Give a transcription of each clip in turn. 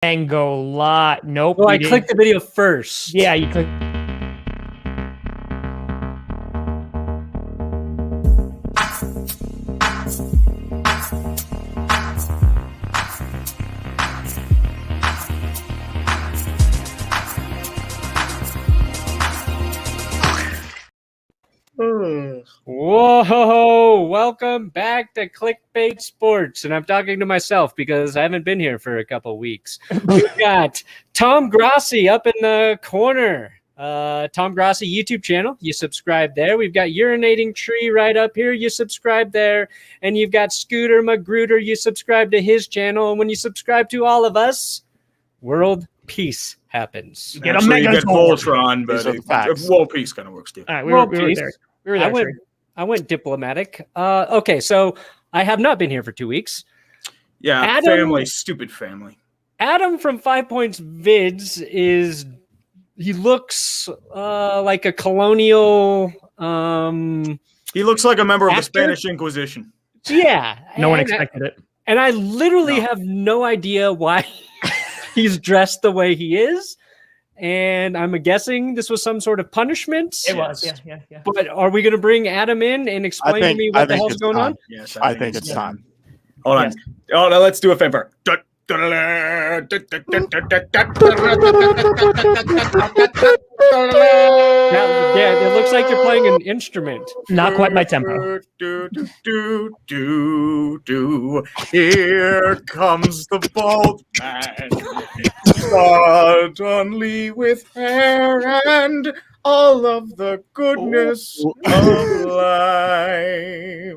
Mango lot. Nope. Well, I clicked the video first. Yeah, you click. Whoa, welcome back to Clickbait Sports. And I'm talking to myself because I haven't been here for a couple weeks. We've got Tom Grassi up in the corner. Tom Grassi YouTube channel. You subscribe there. We've got Urinating Tree right up here. You subscribe there. And you've got Scooter Magruder. You subscribe to his channel. And when you subscribe to all of us, world peace happens. You get a mega Voltron, but world peace kind of works too. All right, we were there. We were there. I went diplomatic. Okay, so I have not been here for 2 weeks. Yeah, Adam, stupid family. Adam from 5 Points Vids he looks like a colonial. He looks like a member of the Spanish Inquisition. Yeah, no one expected it, and I literally have no idea why he's dressed the way he is. And I'm guessing this was some sort of punishment. It was, yeah. But are we going to bring Adam in and explain to me what the hell's going on? Yes, I think it's time. Hold on. Oh, no, let's do a favor. Now, yeah, it looks like you're playing an instrument. Not quite my tempo. Here comes the bald man, suddenly with hair and all of the goodness of life.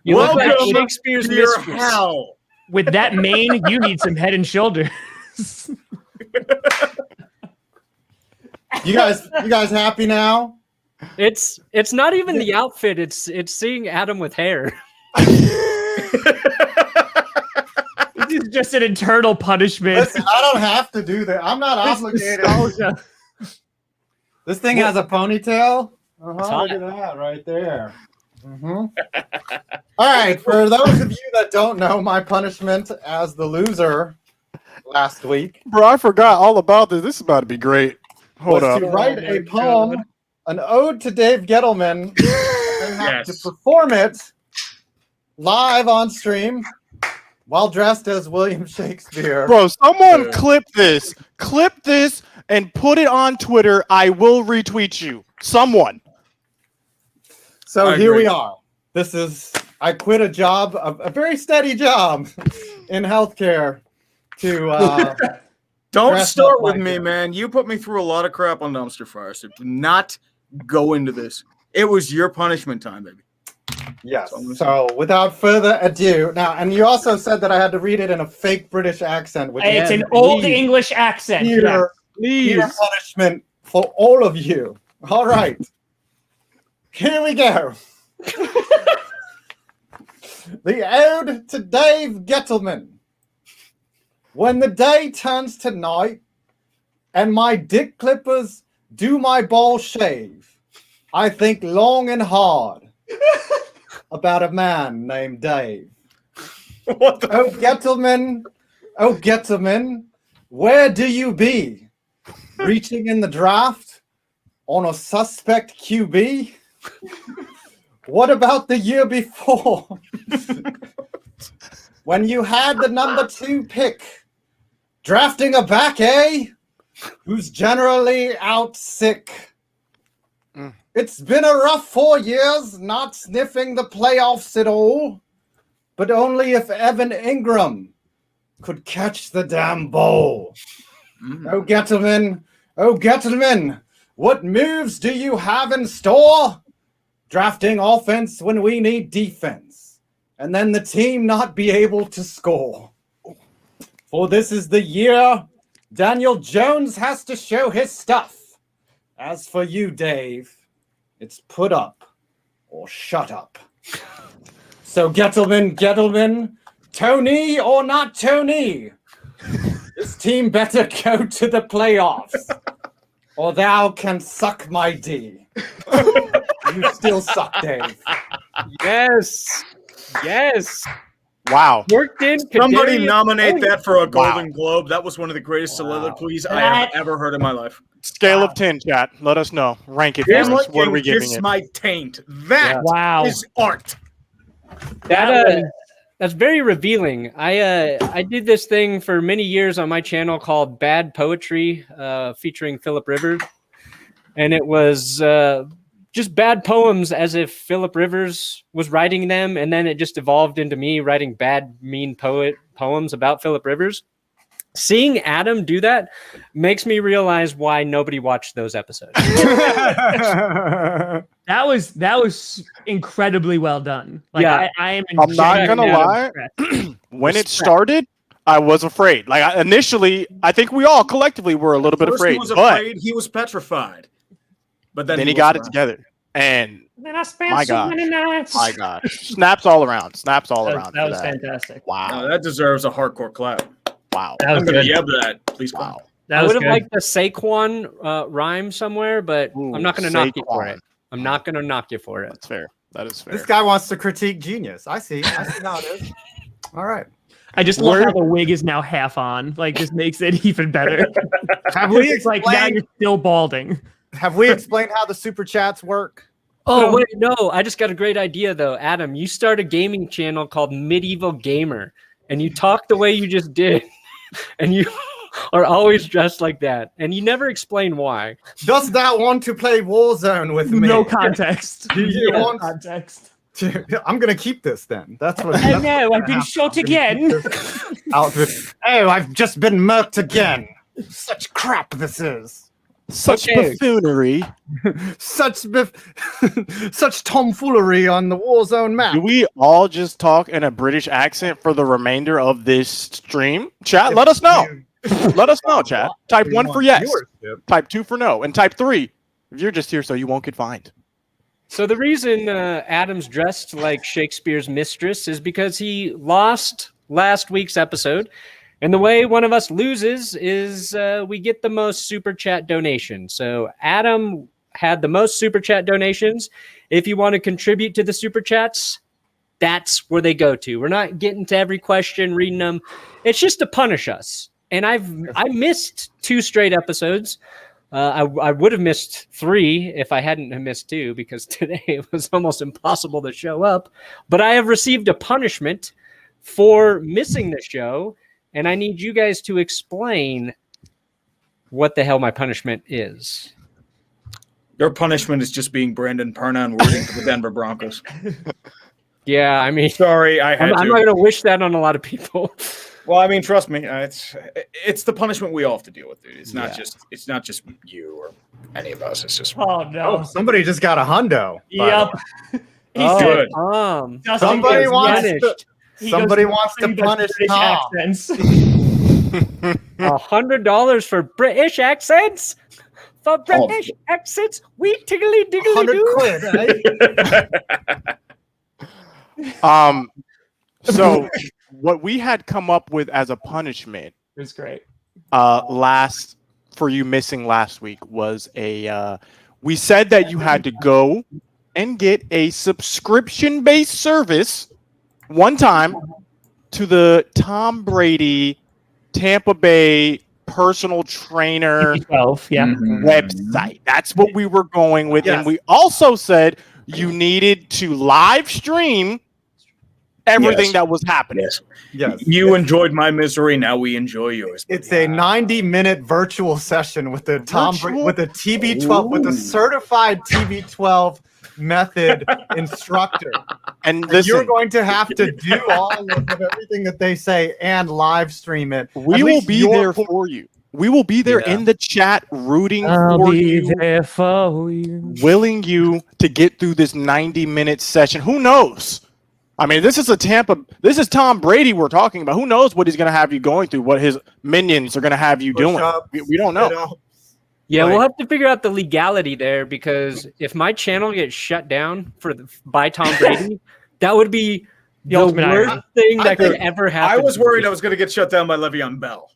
You look like Welcome Shakespeare's to your mistress. hell. With that mane, you need some Head and Shoulders. You guys happy now? It's not even the outfit. It's seeing Adam with hair. This is just an internal punishment. Listen, I don't have to do that. I'm not obligated. This thing has a ponytail. Look at that right there. All right, for those of you that don't know my punishment as the loser last week, bro, I forgot all about this. This is about to be great. Hold up. To write a poem, an ode to Dave Gettleman, and have to perform it live on stream while dressed as William Shakespeare. Bro, someone clip this, and put it on Twitter. I will retweet you. Someone. So here we are. I quit a job, a very steady job in healthcare to don't start with me, man. You put me through a lot of crap on Dumpster Fire, so do not go into this. It was your punishment time, baby. Yes. So without further ado, now, and you also said that I had to read it in a fake British accent. Which It's an old English accent. Here punishment for all of you. All right. Here we go. The ode to Dave Gettleman. When the day turns to night and my dick clippers do my ball shave, I think long and hard about a man named Dave. Oh, Gettleman, where do you be? Reaching in the draft on a suspect QB? What about the year before? When you had the number 2 pick, drafting a back, who's generally out sick. It's been a rough 4 years, not sniffing the playoffs at all, but only if Evan Ingram could catch the damn ball. Oh, Gettleman, what moves do you have in store? Drafting offense when we need defense, and then the team not be able to score. For this is the year Daniel Jones has to show his stuff. As for you, Dave, it's put up or shut up. So Gettleman, Tony or not Tony, this team better go to the playoffs, or thou can suck my D. You still suck, Dave. Yes. Wow. Worked in. Somebody Kadarius nominate Toney. that for a Golden Globe. That was one of the greatest soliloquies I have ever heard in my life. Scale of 10, chat. Let us know. Rank it for Damn us. What are we giving kiss it? my taint. That is Wow. art. That's very revealing. I did this thing for many years on my channel called Bad Poetry, featuring Philip Rivers, and it was just bad poems as if Philip Rivers was writing them, and then it just evolved into me writing bad, mean poems about Philip Rivers. Seeing Adam do that makes me realize why nobody watched those episodes. That was incredibly well done. Like, Yeah. I am. I'm not enjoying gonna Adam's lie. stretch. When it started, I was afraid. Like initially, I think we all collectively were a little bit First afraid. he was But afraid. He was petrified. But then he was got it right. together. And Then I spent My so gosh. many nights. my God, snaps all around. Snaps all That around. was for that. fantastic. Wow. No, that deserves a hardcore clap. Wow. That was I'm going to good. yell that. Please clap. Wow. That I was would have good. liked the Saquon rhyme somewhere, but Ooh, I'm not going to knock you for Saquon. it. I'm not going to knock you for it. That's fair. That is fair. This guy wants to critique genius. I see how it is. All right. I just love how the wig is now half on. Like, this makes it even better. Have we It's like now explained? you're still balding. Have we explained how the super chats work? Oh, wait, no. I just got a great idea, though. Adam, you start a gaming channel called Medieval Gamer, and you talk the way you just did, and you are always dressed like that, and you never explain why. Does that want to play Warzone with me? No context. Do you No want context. I'm gonna keep this then. That's what. Oh no, I've been shot again. Oh, I've just been murked again. Such crap this is. Such Okay. buffoonery. Such such tomfoolery on the Warzone map. Do we all just talk in a British accent for the remainder of this stream? Chat, let us know. Let us know, chat. Type 1 for yes. Type 2 for no. And type 3 if you're just here so you won't get fined. So the reason Adam's dressed like Shakespeare's mistress is because he lost last week's episode. And the way one of us loses is we get the most super chat donations. So Adam had the most super chat donations. If you want to contribute to the super chats, that's where they go to. We're not getting to every question, reading them. It's just to punish us. And I missed 2 straight episodes. I would have missed 3 if I hadn't have missed 2, because today it was almost impossible to show up. But I have received a punishment for missing the show, and I need you guys to explain what the hell my punishment is. Your punishment is just being Brandon Parna and rooting for the Denver Broncos. Yeah, I mean, Sorry, I had I'm to. not going to wish that on a lot of people. Well, I mean, trust me, it's the punishment we all have to deal with, dude. It's not just you or any of us. It's just Oh no. Oh, somebody just got a hundo. by the Yep. way. He Oh, said Tom. Somebody goes wants punished. to. He Somebody goes wants to nothing but punish British Tom. accents. $100 for British accents? For British accents? We tiggly diggly 100 do. quid, eh? So what we had come up with as a punishment It was great. for you missing last week was we said that you had to go and get a subscription-based service one time to the Tom Brady Tampa Bay personal trainer 12, yeah. website. That's what we were going with. Yes. And we also said you needed to live stream everything Yes. that was happening. yes. Yes. You enjoyed my misery. Now we enjoy yours. It's a 90-minute virtual session with the with a TB12 with a certified TB12 method instructor. And You're listen, going to have to do all of everything that they say and live stream it. we At will least be your there point- for you. We will be there Yeah. in the chat rooting I'll for be you, there for you. willing you to get through this 90-minute session. Who knows? I mean, this is Tom Brady we're talking about. Who knows what he's going to have you going through, what his minions are going to have you doing. Push-ups, We don't know. Yeah, Like- we'll have to figure out the legality there, because if my channel gets shut down by Tom Brady, that would be the ultimate worst irony. thing I that could think- ever happen. I was to me. worried I was going to get shut down by Le'Veon Bell.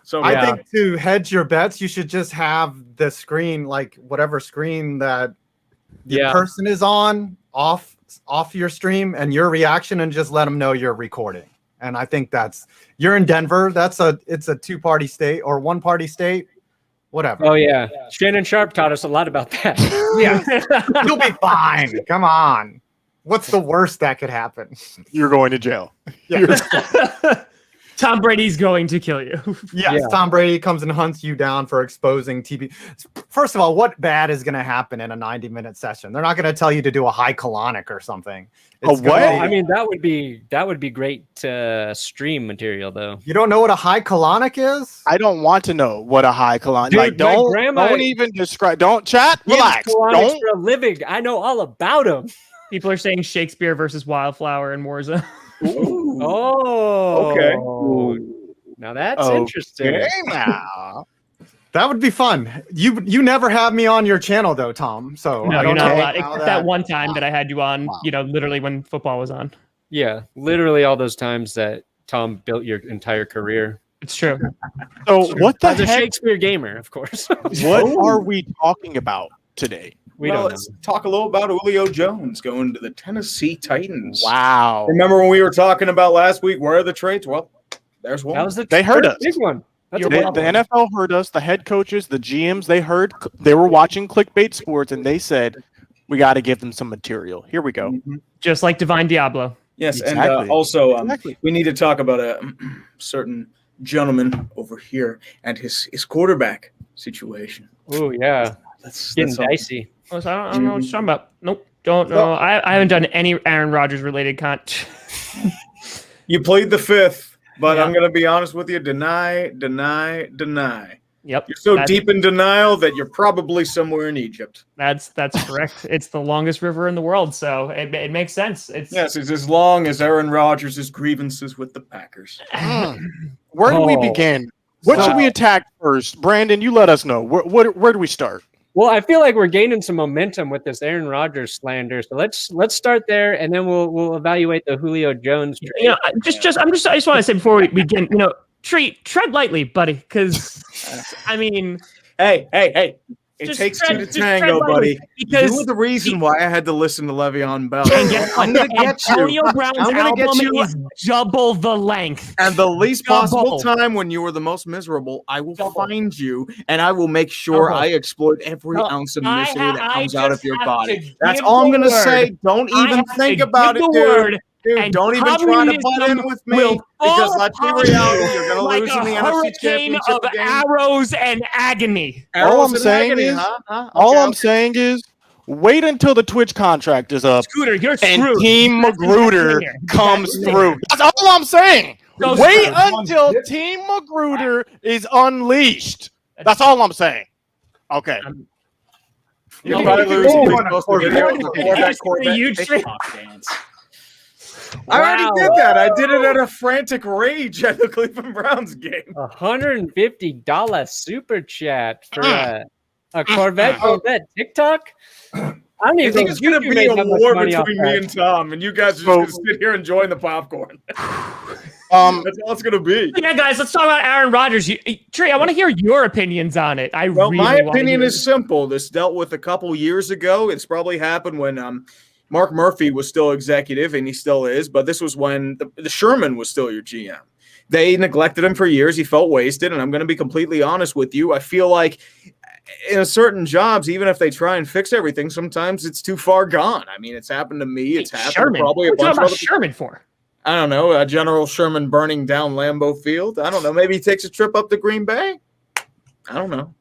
So I Yeah. think to hedge your bets, you should just have the screen, like whatever screen that the Yeah. person is on, off your stream and your reaction, and just let them know you're recording. And I think you're in Denver. It's a two-party state or one-party state, whatever. Oh yeah, Shannon Sharp taught us a lot about that. Yeah, you'll be fine. Come on. What's the worst that could happen? You're going to jail. Tom Brady's going to kill you. Yes, yeah. Tom Brady comes and hunts you down for exposing TB. First of all, what bad is going to happen in a 90-minute session? They're not going to tell you to do a high colonic or something. I mean, that would be great stream material, though. You don't know what a high colonic is? I don't want to know what a high colonic. Dude, like, don't even describe. Don't chat. Relax. Don't for a living. I know all about them. People are saying Shakespeare versus Wildflower in Warzone. Ooh. Oh, okay. Ooh. Now that's interesting. Now. That would be fun. You never have me on your channel though, Tom. So no, I don't you're not know allowed. Except that one time that I had you on. Wow. Literally when football was on. Yeah, literally all those times that Tom built your entire career. It's true. So what the heck? heck? A Shakespeare gamer, of course. What are we talking about today? Let's talk a little about Julio Jones going to the Tennessee Titans. Wow. Remember when we were talking about last week, where are the trades? Well, there's one. That was they heard us. Big one. The NFL heard us. The head coaches, the GMs, they were watching Clickbait Sports, and they said, we got to give them some material. Here we go. Mm-hmm. Just like Divine Diablo. Yes, exactly. And also we need to talk about a certain gentleman over here and his quarterback situation. Oh, yeah. That's getting dicey. I don't know what you're talking about. Nope. Don't know. I haven't done any Aaron Rodgers related content. You played the fifth, but I'm going to be honest with you. Deny. Yep. You're so deep in denial that you're probably somewhere in Egypt. That's correct. It's the longest river in the world, so it makes sense. It's as long as Aaron Rodgers' grievances with the Packers. Where do we begin? What should we attack first? Brandon, you let us know. Where do we start? Well, I feel like we're gaining some momentum with this Aaron Rodgers slander. So let's start there, and then we'll evaluate the Julio Jones trade. I just want to say before we begin, tread lightly, buddy, because I mean, hey. It takes two to tango, buddy. Because you were the reason why I had to listen to Le'Veon Bell. I'm going to get you. Antonio Brown's album is double the length. And the least possible time when you were the most miserable, I will find you, and I will make sure I exploit every ounce of misery that comes out of your body. That's all I'm going to say. Don't even think about it, dude. Dude, don't even try to butt in with me because let's be reality. You're going to lose in the NFC Championship game. Arrows and agony. All I'm saying is wait until the Twitch contract is up. Scooter, you're screwed. And Team Magruder comes through. That's all I'm saying. Wait until Team Magruder is unleashed. That's all I'm saying. Okay. You're probably losing. I already did that. I did it at a frantic rage at the Cleveland Browns game. $150 super chat for a Corvette TikTok. I think it's going to be a war between me and Tom, and you guys are just going to sit here enjoying the popcorn. That's all it's going to be. Yeah, guys, let's talk about Aaron Rodgers. Trey, I want to hear your opinions on it. My opinion is simple. This dealt with a couple years ago. It's probably happened when Mark Murphy was still executive, and he still is, but this was when the Sherman was still your GM. They neglected him for years. He felt wasted, and I'm going to be completely honest with you. I feel like in certain jobs, even if they try and fix everything, sometimes it's too far gone. I mean, it's happened to me. It's happened probably a bunch of other Sherman for. I don't know, General Sherman burning down Lambeau Field. I don't know. Maybe he takes a trip up to Green Bay. I don't know.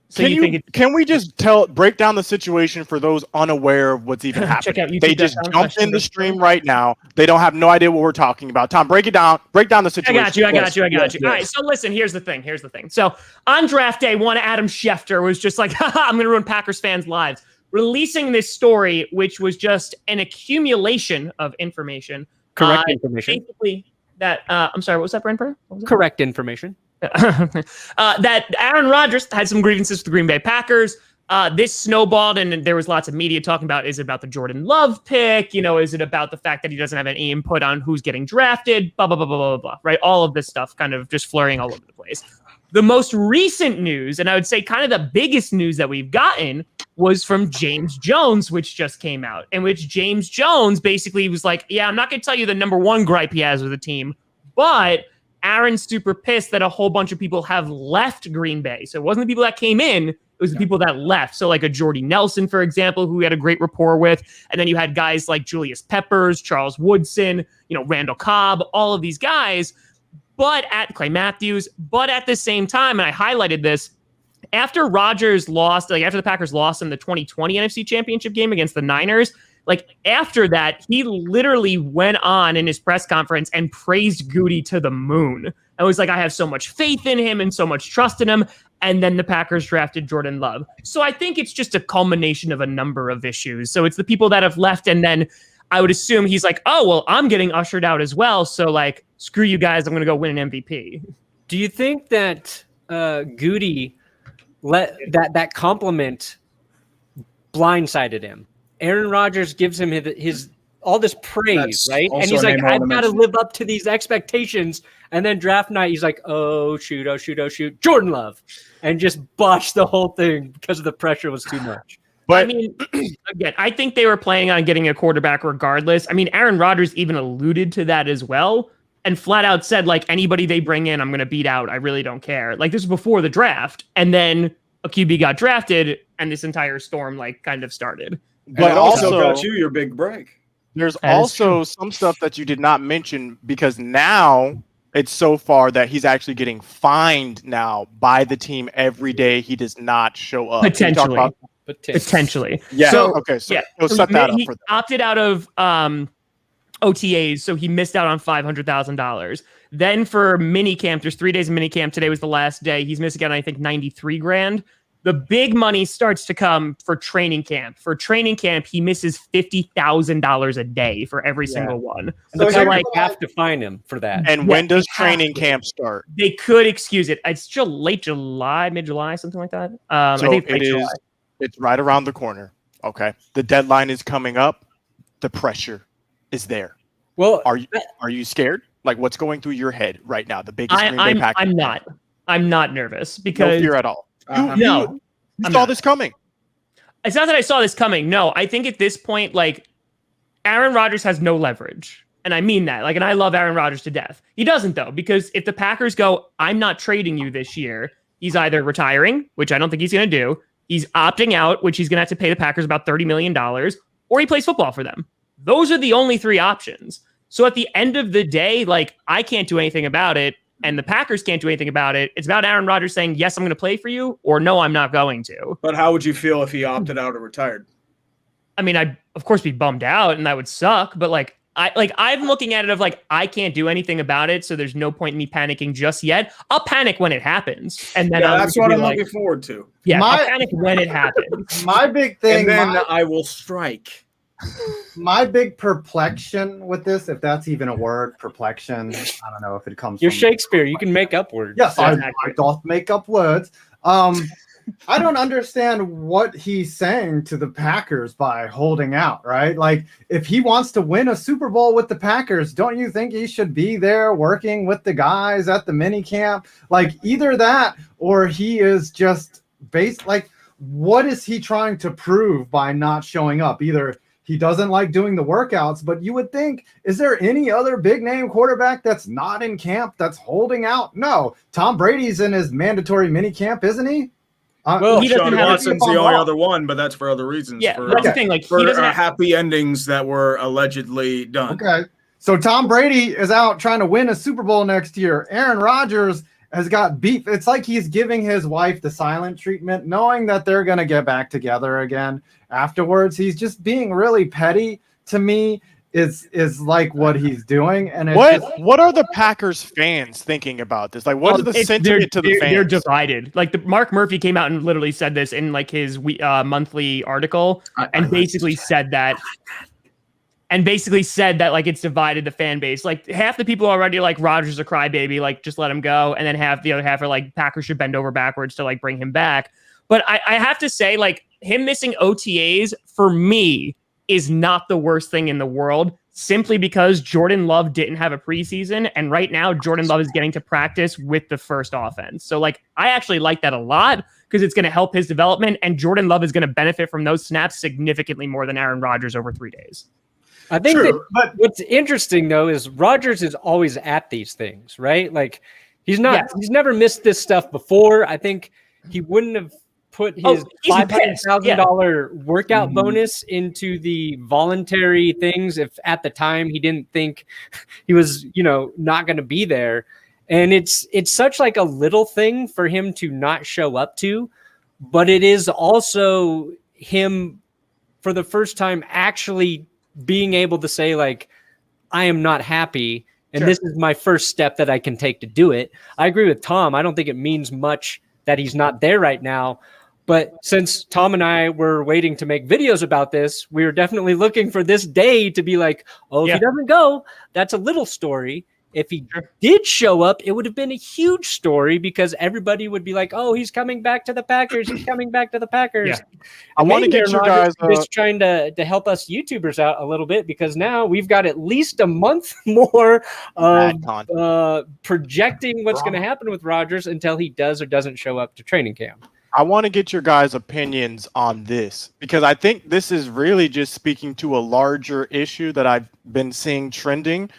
So can we just break down the situation for those unaware of what's even happening? They just jumped in the stream right now. They don't have no idea what we're talking about. Tom, break it down. Break down the situation. I got you. All right, so listen, here's the thing. So on draft day, one Adam Schefter was just like, I'm going to ruin Packers fans' lives, releasing this story, which was just an accumulation of information. Correct information. Basically, I'm sorry, what was that, Brandon? Correct information. That Aaron Rodgers had some grievances with the Green Bay Packers. This snowballed, and there was lots of media talking about, is it about the Jordan Love pick? Is it about the fact that he doesn't have any input on who's getting drafted? Blah, blah, blah, blah, blah, blah, right? All of this stuff kind of just flurrying all over the place. The most recent news, and I would say kind of the biggest news that we've gotten, was from James Jones, which just came out, in which James Jones basically was like, yeah, I'm not going to tell you the number one gripe he has with the team, but Aaron's super pissed that a whole bunch of people have left Green Bay. So it wasn't the people that came in, it was the people that left. So like a Jordy Nelson, for example, who we had a great rapport with. And then you had guys like Julius Peppers, Charles Woodson, Randall Cobb, all of these guys, but at Clay Matthews, but at the same time, and I highlighted this, after Rodgers lost, after the Packers lost in the 2020 NFC Championship game against the Niners, after that, he literally went on in his press conference and praised Goody to the moon. And was like, I have so much faith in him and so much trust in him. And then the Packers drafted Jordan Love. So I think it's just a culmination of a number of issues. So it's the people that have left. And then I would assume he's like, oh, well, I'm getting ushered out as well. So screw you guys. I'm going to go win an MVP. Do you think that Goody let that compliment blindsided him? Aaron Rodgers gives him his all this praise, That's right? And he's like, I've got to live up to these expectations. And then draft night, he's like, oh shoot, Jordan Love, and just botched the whole thing because the pressure was too much. But I mean, again, I think they were planning on getting a quarterback regardless. I mean, Aaron Rodgers even alluded to that as well, and flat out said, anybody they bring in, I'm going to beat out. I really don't care. This was before the draft, and then a QB got drafted, and this entire storm kind of started. But it also got you your big break. There's also some stuff that you did not mention, because now it's so far that he's actually getting fined now by the team every day he does not show up. Potentially. Yeah. So, okay. So yeah. he'll set that up he for them. opted out of OTAs, so he missed out on $500,000. Then for minicamp, there's 3 days of minicamp. Today was the last day. He's missing out on, I think, $93,000. The big money starts to come for training camp. For training camp, he misses $50,000 a day for every single one. So they have to fine him for that. And when does training camp start? They could excuse it. It's still late July, mid-July, something like that. I think it's July. It's right around the corner. Okay. The deadline is coming up. The pressure is there. Well, are you scared? What's going through your head right now? The biggest Green Bay Packers. I'm not nervous because no fear at all. You saw this coming. It's not that I saw this coming. No, I think at this point, Aaron Rodgers has no leverage. And I mean that. And I love Aaron Rodgers to death. He doesn't, though, because if the Packers go, I'm not trading you this year, he's either retiring, which I don't think he's going to do. He's opting out, which he's going to have to pay the Packers about $30 million, or he plays football for them. Those are the only three options. So at the end of the day, I can't do anything about it. And the Packers can't do anything about it. It's about Aaron Rodgers saying, yes, I'm going to play for you, or no, I'm not going to. But how would you feel if he opted out or retired? I mean, I'd of course be bummed out, and that would suck. But I'm looking at it of I can't do anything about it, so there's no point in me panicking just yet. I'll panic when it happens, and then that's what I'm looking forward to. Yeah, I'll panic when it happens. My big thing, and then I will strike. My big perplexion with this, if that's even a word, perplexion, I don't know if it comes You're from Shakespeare. You can make up words. Yes, I doth make up words. I don't understand what he's saying to the Packers by holding out, right? If he wants to win a Super Bowl with the Packers, don't you think he should be there working with the guys at the mini camp? Either that, or he is just what is he trying to prove by not showing up? Either he doesn't like doing the workouts, but you would think, is there any other big name quarterback that's not in camp that's holding out? No. Tom Brady's in his mandatory mini camp, isn't he? Well, he doesn't Sean have Watson's the only other one, but that's for other reasons. Yeah, that's the thing. For he doesn't have happy endings that were allegedly done. Okay. So Tom Brady is out trying to win a Super Bowl next year. Aaron Rodgers has got beef. It's like he's giving his wife the silent treatment, knowing that they're going to get back together again afterwards. He's just being really petty to me. Is what he's doing. And what are the Packers fans thinking about this? What is the sentiment to the fans? They're divided. Mark Murphy came out and literally said this in his monthly article, and basically said that it's divided the fan base. Half the people already Rodgers a crybaby, just let him go, and then the other half are Packers should bend over backwards to bring him back. But I have to say, him missing OTAs for me is not the worst thing in the world, simply because Jordan Love didn't have a preseason. And right now, Jordan Love is getting to practice with the first offense. So like, I actually like that a lot because it's going to help his development. And Jordan Love is going to benefit from those snaps significantly more than Aaron Rodgers over 3 days. I think that what's interesting though is Rodgers is always at these things, right? Like he's never missed this stuff before. I think he wouldn't have put his $500,000 workout bonus into the voluntary things if at the time he didn't think he was, not going to be there. And it's such like a little thing for him to not show up to, but it is also him for the first time actually being able to say like, I am not happy. And this is my first step that I can take to do it. I agree with Tom. I don't think it means much that he's not there right now. But since Tom and I were waiting to make videos about this, we were definitely looking for this day to be like, if he doesn't go, that's a little story. If he did show up, it would have been a huge story because everybody would be like, oh, he's coming back to the Packers. He's coming back to the Packers. Yeah. I want to get you guys just trying to help us YouTubers out a little bit because now we've got at least a month more of projecting what's going to happen with Rodgers until he does or doesn't show up to training camp. I want to get your guys' opinions on this because I think this is really just speaking to a larger issue that I've been seeing trending.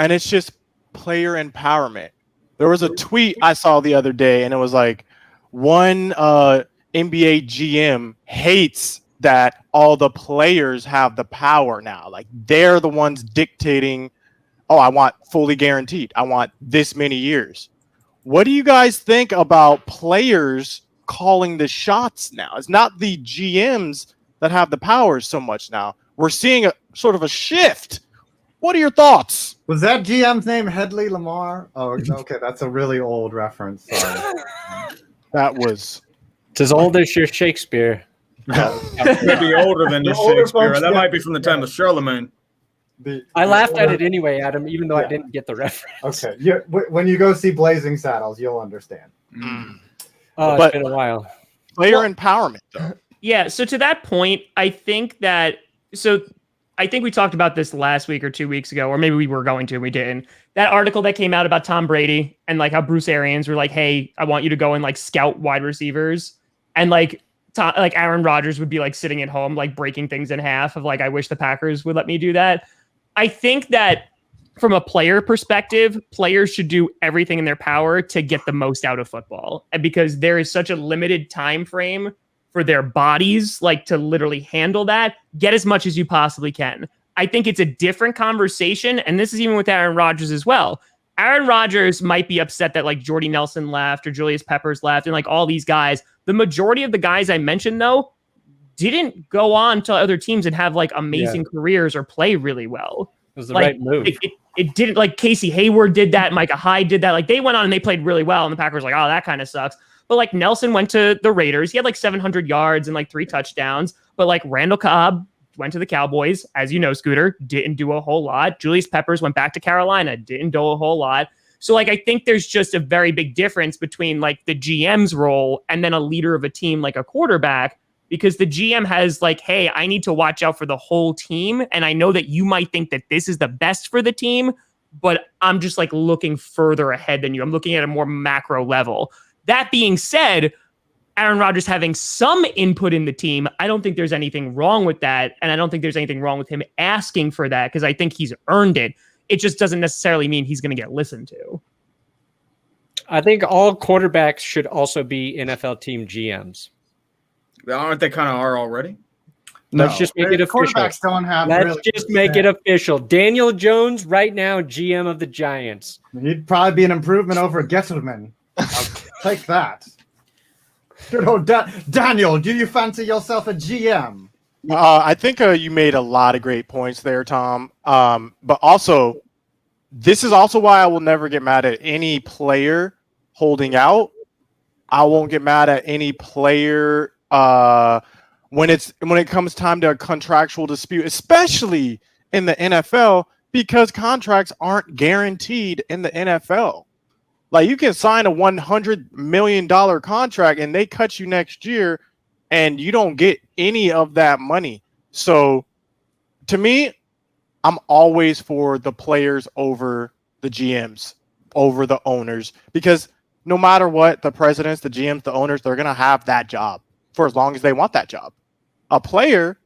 And it's just player empowerment. There was a tweet I saw the other day, and it was like one NBA GM hates that all the players have the power now. Like they're the ones dictating, I want fully guaranteed. I want this many years. What do you guys think about players calling the shots now? It's not the GMs that have the power so much now. We're seeing a sort of a shift. What are your thoughts? Was that GM's name Headley Lamar? Oh, okay, that's a really old reference. Sorry. That was... It's as old as your Shakespeare. Maybe older than your Shakespeare. That might be from the time of Charlemagne. I laughed at it anyway, Adam, even though I didn't get the reference. Okay, when you go see Blazing Saddles, you'll understand. Oh, it's been a while. Player empowerment, though. Yeah, so to that point, I think we talked about this last week or 2 weeks ago, or maybe we were going to, we didn't. That article that came out about Tom Brady and like how Bruce Arians were like, hey, I want you to go and like scout wide receivers. And like Aaron Rodgers would be like sitting at home, like breaking things in half of like, I wish the Packers would let me do that. I think that from a player perspective, players should do everything in their power to get the most out of football. And because there is such a limited time frame for their bodies, like to literally handle that, get as much as you possibly can. I think it's a different conversation. And this is even with Aaron Rodgers as well. Aaron Rodgers might be upset that like Jordy Nelson left or Julius Peppers left and like all these guys. The majority of the guys I mentioned, though, didn't go on to other teams and have like amazing careers or play really well. It was the right move. It didn't, like Casey Hayward did that. Micah Hyde did that. Like they went on and they played really well. And the Packers were like, oh, that kind of sucks. But like Nelson went to the Raiders. He had like 700 yards and like 3 touchdowns. But like Randall Cobb went to the Cowboys. As you know, Scooter, didn't do a whole lot. Julius Peppers went back to Carolina. Didn't do a whole lot. So like I think there's just a very big difference between like the GM's role and then a leader of a team like a quarterback. Because the GM has like, hey, I need to watch out for the whole team. And I know that you might think that this is the best for the team, but I'm just like looking further ahead than you. I'm looking at a more macro level. That being said, Aaron Rodgers having some input in the team, I don't think there's anything wrong with that. And I don't think there's anything wrong with him asking for that because I think he's earned it. It just doesn't necessarily mean he's going to get listened to. I think all quarterbacks should also be NFL team GMs. Aren't they kind of are already? Let's just make it official. Quarterbacks don't have. Let's just make it official. Daniel Jones, right now, GM of the Giants. He'd probably be an improvement over Gettleman. I'll take that. Daniel, do you fancy yourself a GM? I think you made a lot of great points there, Tom. But also, this is also why I will never get mad at any player holding out. I won't get mad at any player when it comes time to a contractual dispute, especially in the NFL, because contracts aren't guaranteed in the NFL. Like you can sign a $100 million contract and they cut you next year and you don't get any of that money. So to me, I'm always for the players over the GMs, over the owners, because no matter what, the presidents, the GMs, the owners, they're going to have that job for as long as they want that job. A player,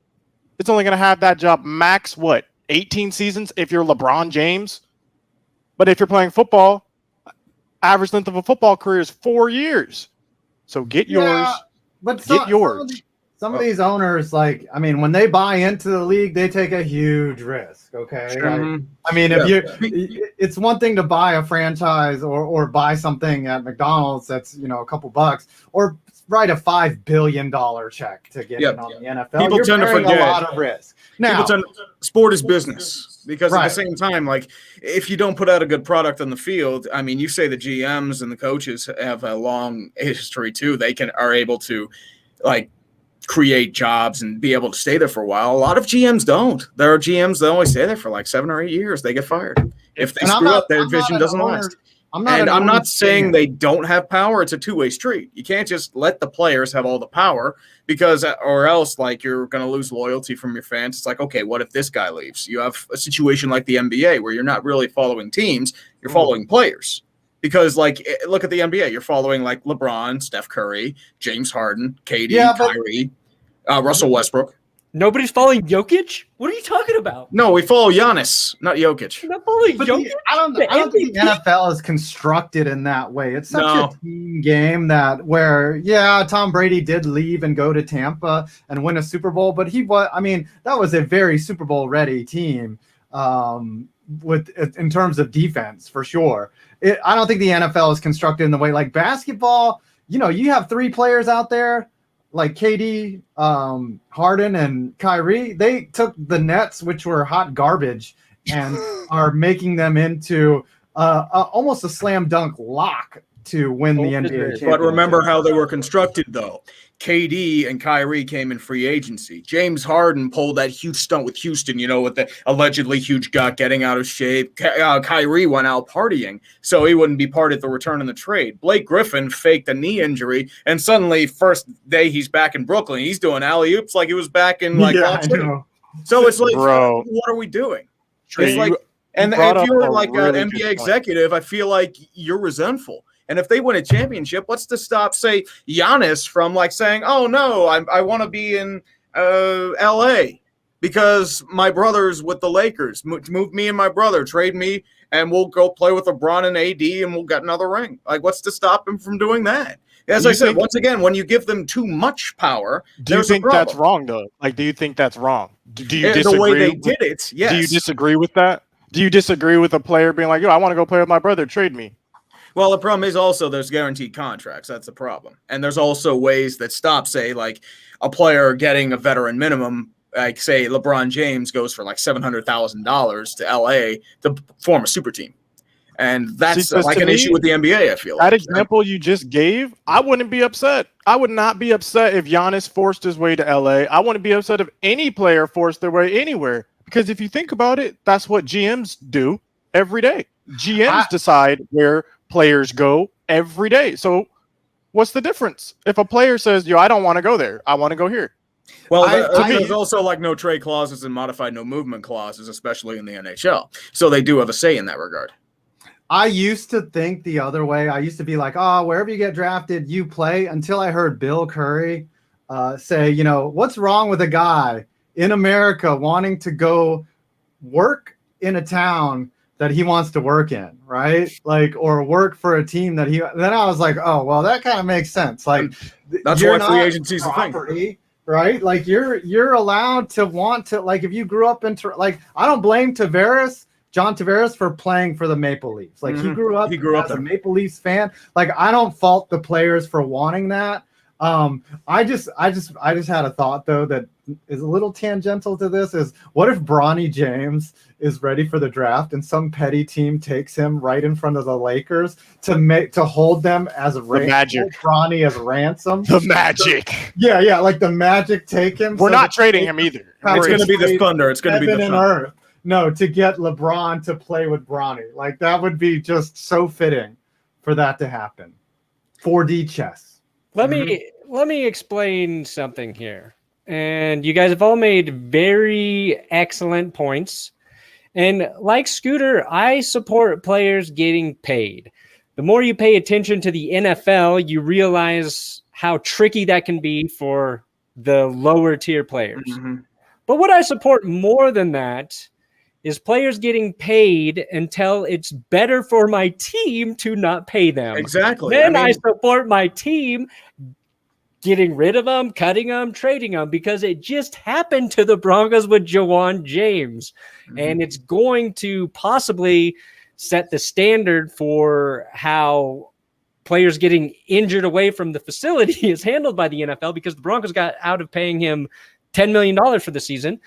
it's only going to have that job max, 18 seasons if you're LeBron James? But if you're playing football, average length of a football career is 4 years. So get yours. But Get yours. Some of these owners, like, I mean, when they buy into the league, they take a huge risk. Okay. Sure. Like, I mean, it's one thing to buy a franchise or buy something at McDonald's that's, a couple bucks, or write a $5 billion check to get in on the NFL. People You're tend to bearing forget. a lot of risk. Now, Sport is business, because at Right. the same time, like, if you don't put out a good product on the field, I mean, you say the GMs and the coaches have a long history too. They are able to, like, create jobs and be able to stay there for a while. A lot of GMs don't. There are GMs that only stay there for like 7 or 8 years. They get fired. If they screw up, their vision doesn't last. I'm not saying they don't have power. It's a two-way street. You can't just let the players have all the power, because, or else, like, you're going to lose loyalty from your fans. It's like, okay, what if this guy leaves? You have a situation like the NBA where you're not really following teams, you're following players. Because, like, look at the NBA. You're following, like, LeBron, Steph Curry, James Harden, KD, Kyrie, Russell Westbrook. Nobody's following Jokic? What are you talking about? No, we follow Giannis, not Jokic. You're not following But Jokic? I don't think the NFL is constructed in that way. It's such a team game where Tom Brady did leave and go to Tampa and win a Super Bowl, but that was a very Super Bowl ready team in terms of defense, for sure. I don't think the NFL is constructed in the way like basketball. You have 3 players out there like KD, Harden, and Kyrie. They took the Nets, which were hot garbage, and are making them into almost a slam dunk lock to win the NBA championship. But remember how they were constructed, though. KD and Kyrie came in free agency. James Harden pulled that huge stunt with Houston, with the allegedly huge gut getting out of shape. Kyrie went out partying, so he wouldn't be part of the return in the trade. Blake Griffin faked a knee injury, and suddenly, first day he's back in Brooklyn, he's doing alley-oops like he was back in, like, so it's like, bro, what are we doing? It's like, and if you're like an NBA executive, I feel like you're resentful. And if they win a championship, what's to stop, say, Giannis from, like, saying, oh, no, I want to be in L.A. because my brother's with the Lakers. Move me and my brother, trade me, and we'll go play with LeBron and AD, and we'll get another ring. Like, what's to stop him from doing that? As I said, once again, when you give them too much power, do you think that's wrong, though? Like, do you think that's wrong? Do you disagree? The way they did it, yes. Do you disagree with that? Do you disagree with a player being like, yo, I want to go play with my brother, trade me? Well, the problem is also there's guaranteed contracts. That's the problem. And there's also ways that stop, say, like a player getting a veteran minimum, like, say, LeBron James goes for like $700,000 to LA to form a super team. And that's like an issue with the NBA, I feel like. That example you just gave, I wouldn't be upset. I would not be upset if Giannis forced his way to LA. I wouldn't be upset if any player forced their way anywhere. Because if you think about it, that's what GMs do every day. GMs decide where players go every day. So what's the difference? If a player says, yo, I don't want to go there, I want to go here. Well, there's also like no trade clauses and modified no movement clauses, especially in the NHL. So they do have a say in that regard. I used to think the other way. I used to be like, oh, wherever you get drafted, you play, until I heard Bill Curry say, what's wrong with a guy in America wanting to go work in a town that he wants to work in, right? Like, or work for a team that then I was like, oh, well, that kind of makes sense. Like, that's why free agency is a thing, right? Like, you're allowed to want to, like, if you grew up in, like, I don't blame John Tavares for playing for the Maple Leafs. Like, he grew up as a Maple Leafs fan. Like, I don't fault the players for wanting that. I just had a thought, though, that is a little tangential to this. Is what if Bronny James is ready for the draft and some petty team takes him right in front of the Lakers to hold them as Bronny as ransom? The Magic. Yeah, like the Magic take him. We're not trading him either. It's going to be the Thunder. It's going to be the Thunder. No, to get LeBron to play with Bronny. Like, that would be just so fitting for that to happen. 4D chess. Let me explain something here. And you guys have all made very excellent points. And like Scooter, I support players getting paid. The more you pay attention to the NFL, you realize how tricky that can be for the lower tier players. Mm-hmm. But what I support more than that is players getting paid until it's better for my team to not pay them. Exactly. Then I support my team getting rid of them, cutting them, trading them, because it just happened to the Broncos with Juwan James. Mm-hmm. And it's going to possibly set the standard for how players getting injured away from the facility is handled by the NFL, because the Broncos got out of paying him $10 million for the season.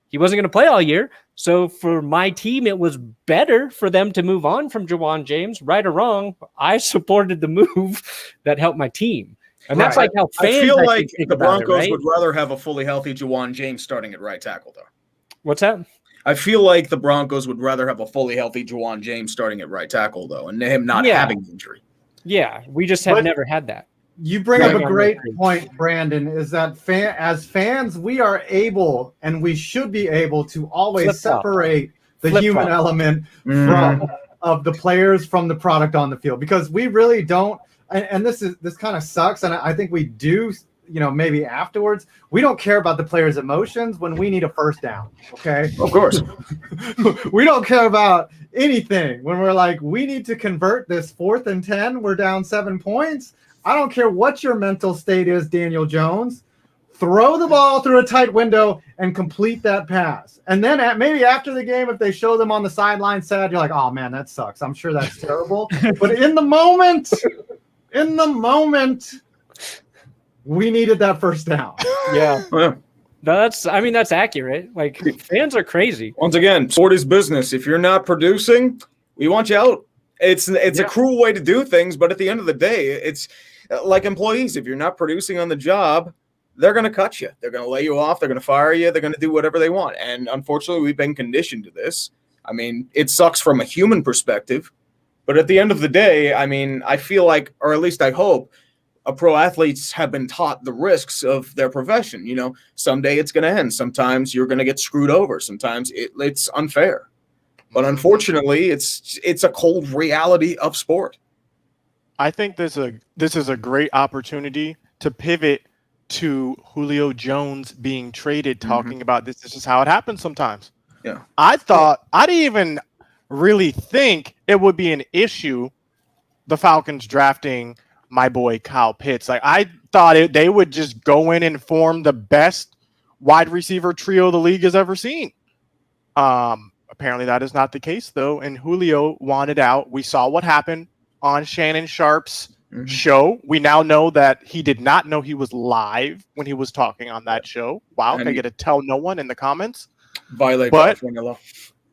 He wasn't going to play all year. So for my team, it was better for them to move on from Juwan James. Right or wrong, I supported the move that helped my team. And that's like how fans, I feel like think the Broncos right? would rather have a fully healthy Juwan James starting at right tackle, though. What's that? I feel like the Broncos would rather have a fully healthy Juwan James starting at right tackle, though, and him not having injury. Yeah, we just have never had that. You bring up a great point, Brandon, is that as fans, we are able and we should be able to always separate the human element of the players from the product on the field, because we really don't. And this kind of sucks. And I think we do, maybe afterwards, we don't care about the players' emotions when we need a first down. Okay. Of course. We don't care about anything when we're like, we need to convert this 4th and 10. We're down 7 points. I don't care what your mental state is, Daniel Jones. Throw the ball through a tight window and complete that pass. And then maybe after the game, if they show them on the sideline sad, you're like, oh man, that sucks. I'm sure that's terrible. But in the moment, we needed that first down. Yeah. That's accurate. Like, fans are crazy. Once again, sport is business. If you're not producing, we want you out. It's a cruel way to do things, but at the end of the day, it's like employees. If you're not producing on the job, they're going to cut you. They're going to lay you off. They're going to fire you. They're going to do whatever they want. And unfortunately, we've been conditioned to this. I mean, it sucks from a human perspective, but at the end of the day, I mean, I feel like, or at least I hope, pro athletes have been taught the risks of their profession. Someday it's going to end. Sometimes you're going to get screwed over. Sometimes it's unfair. But unfortunately, it's a cold reality of sport. I think this is a great opportunity to pivot to Julio Jones being traded, talking about this. This is how it happens sometimes. Yeah. I didn't even really think it would be an issue, the Falcons drafting my boy Kyle Pitts. Like, I thought they would just go in and form the best wide receiver trio the league has ever seen. Apparently that is not the case, though, and Julio wanted out. We saw what happened on Shannon Sharp's show. We now know that he did not know he was live when he was talking on that show. Wow, can I get to tell no one in the comments? Violate California law.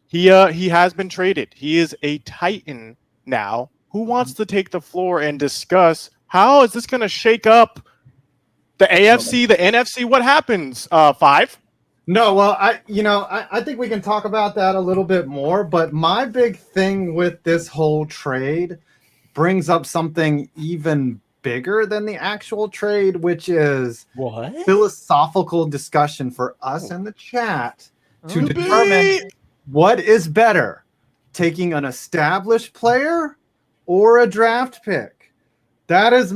He has been traded. He is a Titan now. Who wants to take the floor and discuss how is this going to shake up the AFC, the NFC? What happens? 5? No, well, I think we can talk about that a little bit more. But my big thing with this whole trade brings up something even bigger than the actual trade, which is philosophical discussion for us in the chat to determine what is better, taking an established player or a draft pick. That has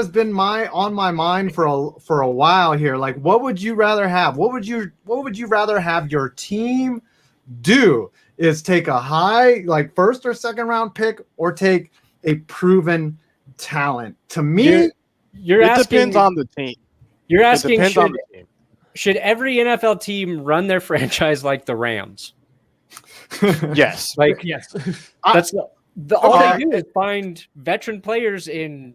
been on my mind for a while here. Like, what would you rather have? What would you rather have your team do? Is take a high, like, 1st or 2nd round pick, or take a proven talent? To me, you're it asking, depends on the team. You're asking, it depends on the team. Should every NFL team run their franchise like the Rams? Yes. Like, Yes. That's all they do is find veteran players and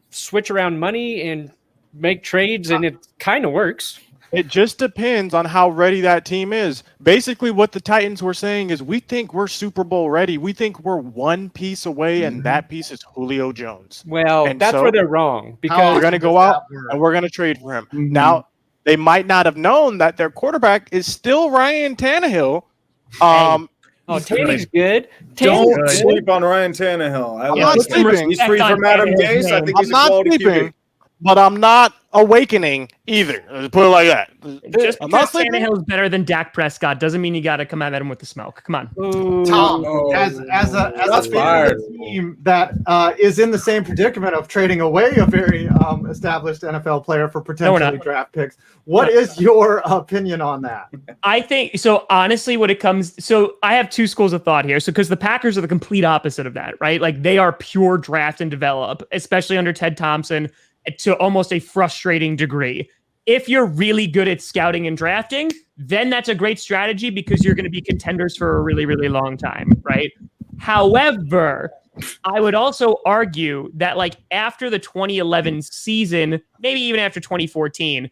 switch around money and make trades, and it kind of works. It just depends on how ready that team is. Basically, what the Titans were saying is, we think we're Super Bowl ready. We think we're one piece away, and that piece is Julio Jones. Well, and that's where they're wrong, because we're going to go out and we're going to trade for him. Now, they might not have known that their quarterback is still Ryan Tannehill. Tanne's good. Don't sleep on Ryan Tannehill. I'm not sleeping. He's free from Adam Gase. I think he's a quality QB. but I'm not awakening either. Let's put it like that. Just I'm not because sleeping. Tannehill's better than Dak Prescott doesn't mean you got to come at him with the smoke. Come on. Tom, Oh, as a that's fan fired. of a team that is in the same predicament of trading away a very established NFL player for potentially not. draft picks, what is your opinion on that? I think so. Honestly, when it comes, so I have two schools of thought here. So, because the Packers are the complete opposite of that, right? Like they are pure draft and develop, especially under Ted Thompson, to almost a frustrating degree. If you're really good at scouting and drafting, then that's a great strategy because you're going to be contenders for a really, really long time, right? However, I would also argue that like after the 2011 season, maybe even after 2014,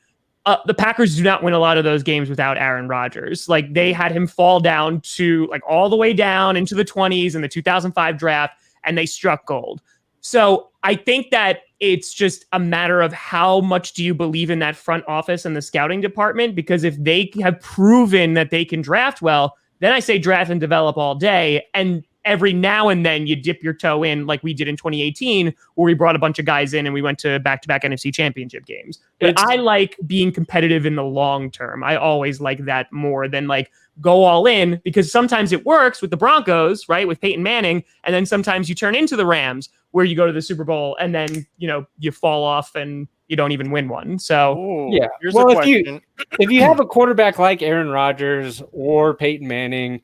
the Packers do not win a lot of those games without Aaron Rodgers. Like they had him fall down to like all the way down into the 20s in the 2005 draft, and they struck gold. So I think that it's just a matter of how much do you believe in that front office and the scouting department? Because if they have proven that they can draft well, then I say draft and develop all day. And every now and then you dip your toe in like we did in 2018, where we brought a bunch of guys in and we went to back-to-back NFC championship games. But I like being competitive in the long term. I always like that more than like go all in, because sometimes it works with the Broncos, right? With Peyton Manning. And then sometimes you turn into the Rams where you go to the Super Bowl and then, you fall off and you don't even win one. So yeah. Here's Well, a question. if you have a quarterback like Aaron Rodgers or Peyton Manning,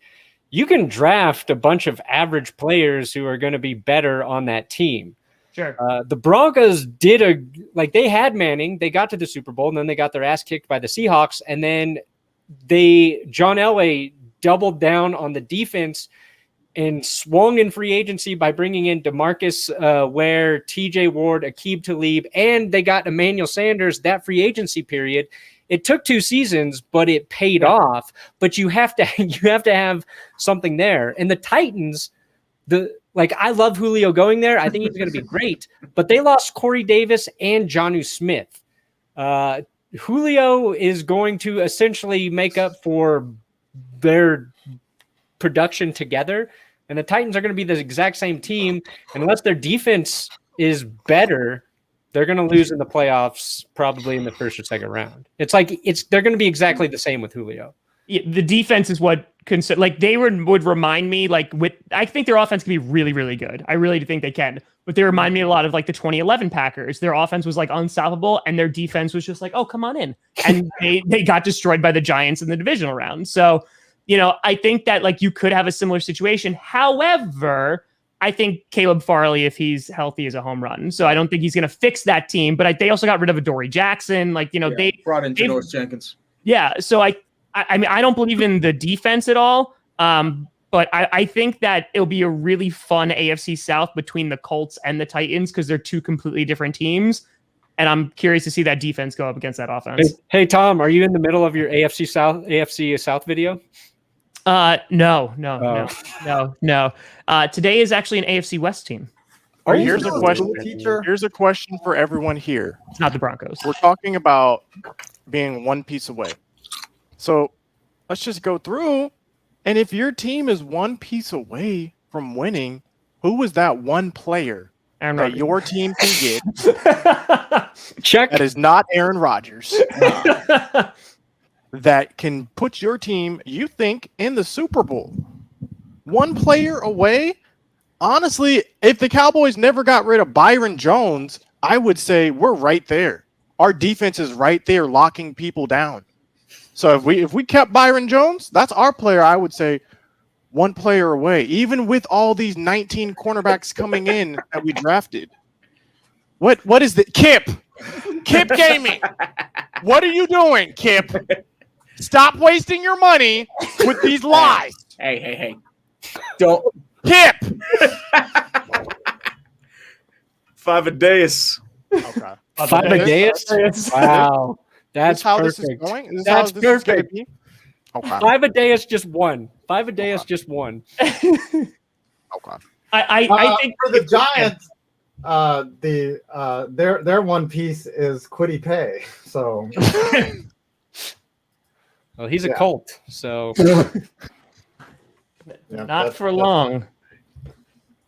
you can draft a bunch of average players who are going to be better on that team. sure. The Broncos they had Manning, they got to the Super Bowl, and then they got their ass kicked by the Seahawks, and then John Elway doubled down on the defense and swung in free agency by bringing in DeMarcus Ware, TJ Ward, Aqib Talib, and they got Emmanuel Sanders that free agency period. It took 2 seasons, but it paid off. But you have to have something there. And the Titans, I love Julio going there. I think he's going to be great. But they lost Corey Davis and Jonnu Smith. Julio is going to essentially make up for their production together, and the Titans are going to be the exact same team. And unless their defense is better, they're going to lose in the playoffs, probably in the first or second round. They're going to be exactly the same with Julio. Yeah, the defense is what they would remind me I think their offense can be really, really good. I really do think they can, but they remind me a lot of like the 2011 Packers. Their offense was like unstoppable and their defense was just like, oh, come on in. And they got destroyed by the Giants in the divisional round. So, I think that like you could have a similar situation. However, I think Caleb Farley, if he's healthy, is a home run. So I don't think he's going to fix that team, but they also got rid of Adoree Jackson. They brought in Janoris Jenkins. Yeah. So I mean, I don't believe in the defense at all. But I think that it'll be a really fun AFC South between the Colts and the Titans because they're two completely different teams. And I'm curious to see that defense go up against that offense. Hey, Tom, are you in the middle of your AFC South video? No. Today is actually an AFC West team. Here's a question. Here's a question for everyone here. It's not the Broncos. We're talking about being one piece away. So let's just go through. And if your team is one piece away from winning, who was that one player that your team can get? Check. That is not Aaron Rodgers. That can put your team, you think, in the Super Bowl. One player away? Honestly, if the Cowboys never got rid of Byron Jones, I would say we're right there. Our defense is right there locking people down. So if we kept Byron Jones, that's our player. I would say one player away, even with all these 19 cornerbacks coming in that we drafted. What is the Kip Gaming? What are you doing, Kip? Stop wasting your money with these lies. Hey. Don't. Kip! 5 a days. Okay. 5 a days? Wow. That's how perfect. this is going? Is That's this is perfect. be? Okay. 5 a day is just one. 5 a day is just one. Okay. I think for the Giants, their one piece is Kwity Paye. So Well, he's a Colt, so not for long.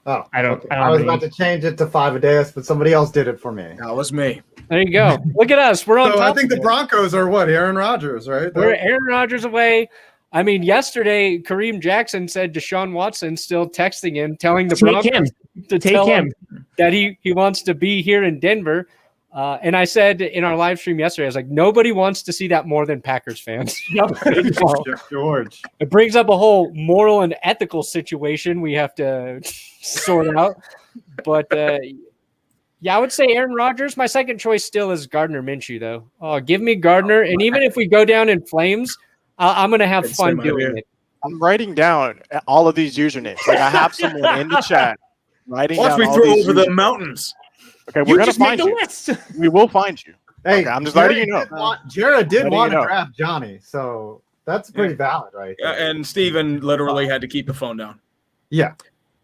Oh, I don't. okay. I don't I was know. about to change it to 5-a-days, but somebody else did it for me. That was me. There you go. Look at us. We're on So top I think of the it. Broncos are what? Aaron Rodgers, right? We're Aaron Rodgers away. I mean, yesterday, Kareem Jackson said Deshaun Watson still texting him, telling the Take Broncos him. to Take tell him. that he wants to be here in Denver. And I said in our live stream yesterday, I was like, nobody wants to see that more than Packers fans. George. It brings up a whole moral and ethical situation we have to sort out. But yeah, I would say Aaron Rodgers. My second choice still is Gardner Minshew, though. Oh, give me Gardner. And even if we go down in flames, I'm going to have It's fun the doing idea. it. I'm writing down all of these usernames. Like I have someone in the chat writing Watch down me all throw these over the usernames. mountains. Okay, we're You gonna just made find the you. list. We will find you. Hey, Okay, I'm just letting you know. Jared did Letting want you to know. draft Johnny, so that's pretty valid, right? Yeah, there. and Steven literally had to keep the phone down. Yeah.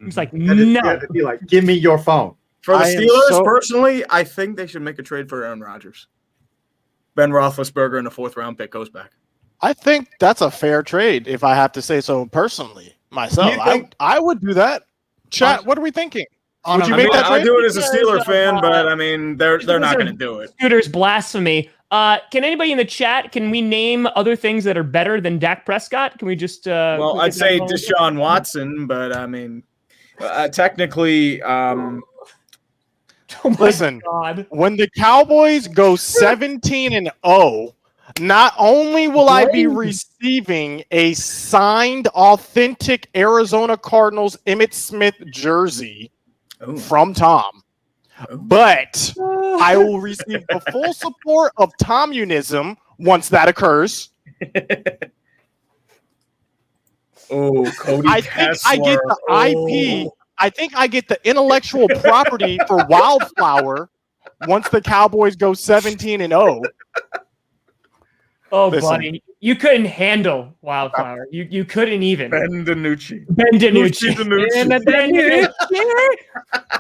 He's like, He had to- he no. had to be like, give me your phone. For the I am Steelers, so- personally, I think they should make a trade for Aaron Rodgers. Ben Roethlisberger in the 4th round pick goes back. I think that's a fair trade, if I have to say so personally myself. You think- I would do that. Chat, what are we thinking? On Would a- you I make mean, that I'll trade? do it as a Because Steeler of, fan, but I mean, they're not because going of- to do it. Scooter's blasphemy. Can anybody in the chat, can we name other things that are better than Dak Prescott? Can we just Well, can we I'd get that say going? Deshaun Watson, but I mean, technically, Oh my Listen. God. When the Cowboys go 17-0, not only will I be receiving a signed, authentic Arizona Cardinals Emmitt Smith jersey ooh, from Tom, ooh. but I will receive the full support of Tomunism once that occurs. Oh, Cody I think I get the Kessler. IP. I think I get the intellectual property for Wildflower once the Cowboys go 17-0. Oh, Listen. buddy. You couldn't handle Wildflower. You couldn't even. Ben DiNucci. Ben DiNucci. DiNucci. Ben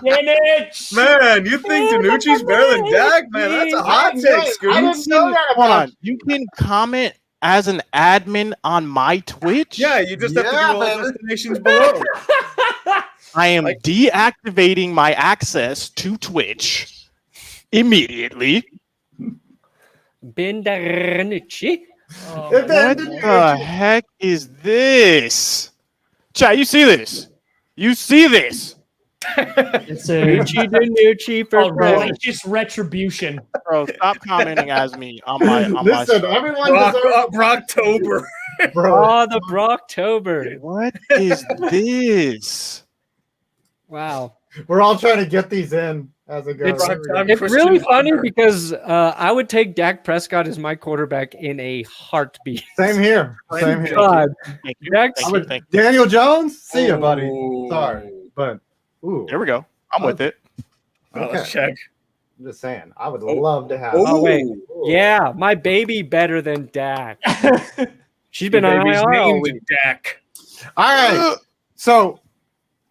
DiNucci. Man, you think DiNucci's better than Dak? Man, that's a hot take, I Scoot. didn't know that Hold about on. You can comment as an admin on my Twitch. Yeah, you just have to do Yeah, all man. destinations below. I am deactivating my access to Twitch immediately. Ben DiNucci. Oh, If my What Ben God. the heck is this? Chat, you see this? You see this? It's a DiNucci for called president. righteous retribution. Bro, stop commenting as me on my Listen, stuff. everyone Brock, deserves Brocktober. bro. Oh, the Brocktober. What is this? Wow. We're all trying to get these in as it goes. It's Christian really funny Hunter. because I would take Dak Prescott as my quarterback in a heartbeat. Same here. Same here. God, Thank you. Dak's- Thank you. Thank Daniel Jones, see ya, buddy. Oh. Sorry, but ooh, you. There we go. I'm with it. Oh, let's check. I'm just saying, I would love to have. Oh, wait. Ooh. yeah, my baby better than Dak. She's been on Baby's IR all named week. Dak. All right, so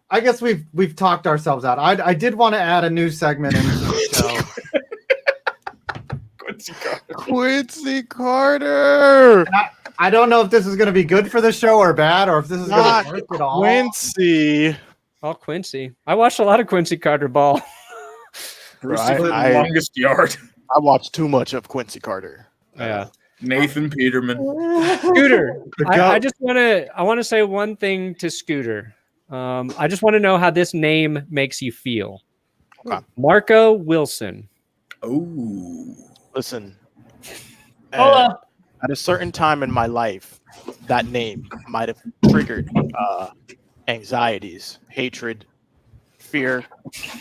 I guess we've talked ourselves out. I did want to add a new segment into the show. Quincy Carter. Quincy Carter. I don't know if this is going to be good for the show or bad, or if this is going Not to work at all. Quincy. Oh, Quincy. I watched a lot of Quincy Carter ball. Bruce Right, Clinton, I- longest yard. I watched too much of Quincy Carter. Yeah. Nathan Peterman. Scooter, The I goat. just want to say one thing to Scooter. I just want to know how this name makes you feel. Okay. Marco Wilson. Oh. Listen. Hola. At a certain time in my life, that name might have triggered anxieties, hatred, fear,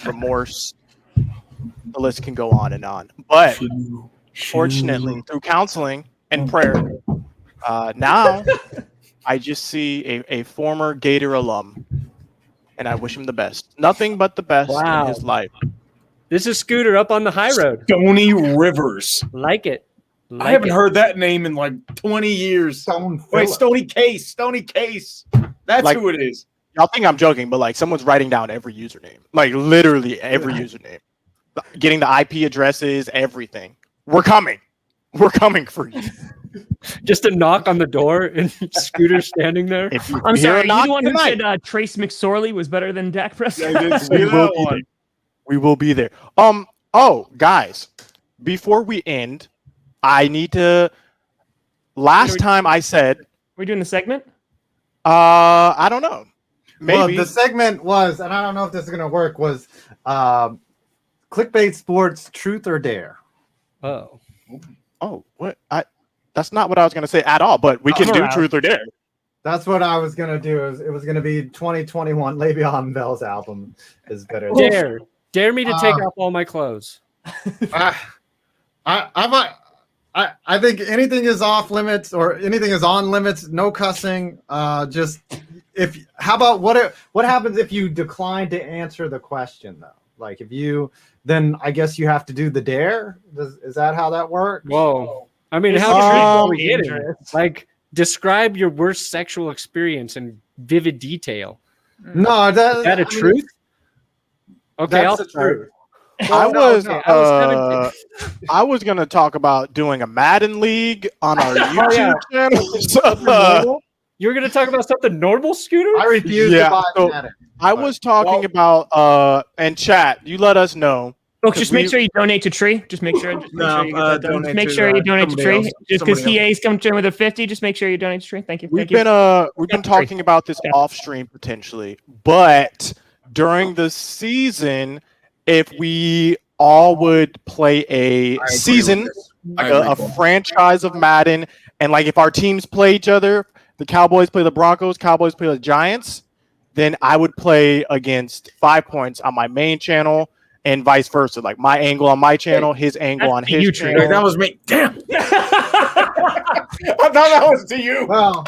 remorse. The list can go on and on. But fortunately, through counseling and prayer, now I just see a former Gator alum, and I wish him the best. Nothing but the best Wow. in his life. This is Scooter up on the high road. Stony Rivers. Like it. I haven't heard that name in like 20 years. Stone Wait, Phillip. Stony Case. Stony Case. That's Like- who it is. Y'all think I'm joking, but like someone's writing down every username, like literally every username, getting the IP addresses, everything. We're coming for you. Just a knock on the door and Scooter standing there. If you I'm hear sorry. a Are you knock the one who tonight, said Trace McSorley was better than Dak Prescott? I did see we will that be one. there. We will be there. Oh, guys, before we end, I need to. Last time I said, We're doing the segment. I don't know. Well, Maybe the segment was, and I don't know if this is going to work, was Clickbait Sports Truth or Dare. Oh. Oh, what? That's not what I was going to say at all. But we can do around. truth or dare. That's what I was going to do. It was going to be 2021. Le'Veon Bell's album is better. Dare me to take off all my clothes. I think anything is off limits or anything is on limits. No cussing. Just how about what happens if you decline to answer the question though? Like if you, then I guess you have to do the dare. Is that how that works? Whoa. I mean, This how is deep are we dangerous. getting? Like, describe your worst sexual experience in vivid detail. No, Is that a I mean, truth? Okay, That's I'll the start. truth. I was going to talk about doing a Madden league on our Oh, yeah. YouTube channel. Something normal? You were going to talk about something normal, Scooter? I refuse Yeah, to buy so Madden. I was talking about and chat. You let us know. Look, just make sure you donate to Tree. Just make sure. Just make No, sure you, get that done. donate Just make to, sure you donate to somebody Tree. else. Just because Somebody EA's come in with a 50, just make sure you donate to Tree. Thank you. We've Thank you. been talking about this off stream potentially, but during the season, if we all would play a season, like a franchise of Madden, and like if our teams play each other, the Cowboys play the Broncos, Cowboys play the Giants, then I would play against 5 Points on my main channel and vice versa. Like my angle on my channel, his angle on his channel. Hey, that was me. Damn. I thought that was to you. Well,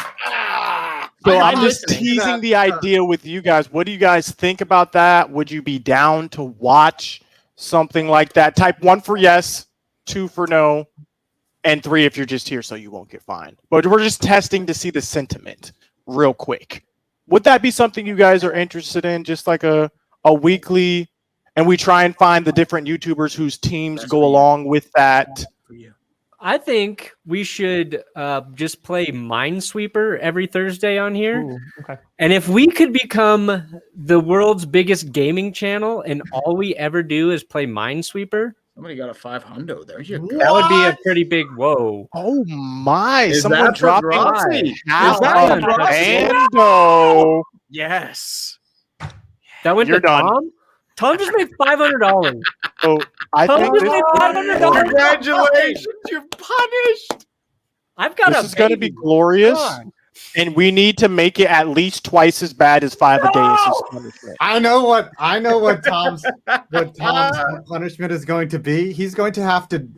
So I'm I'm just listening to teasing that. the idea with you guys. What do you guys think about that? Would you be down to watch something like that? Type 1 for yes, 2 for no, and 3 if you're just here so you won't get fined. But we're just testing to see the sentiment real quick. Would that be something you guys are interested in? Just like a weekly, and we try and find the different YouTubers whose teams go along with that. I think we should just play Minesweeper every Thursday on here. Ooh, okay. And if we could become the world's biggest gaming channel and all we ever do is play Minesweeper, Somebody got a 500 there. You go. that would be a pretty big whoa. Oh my! Is Someone that for dropping Rossi? half Is that a for Rossi? bando. Yes. That went You're to done. Tom? Tom just made $500. So I Tom think just this, made $500. Congratulations. You're punished. I've got this a is going to be baby. glorious, Come on. and we need to make it at least twice as bad as 5 a day. Is punishment. I know what Tom's punishment is going to be. He's going to have to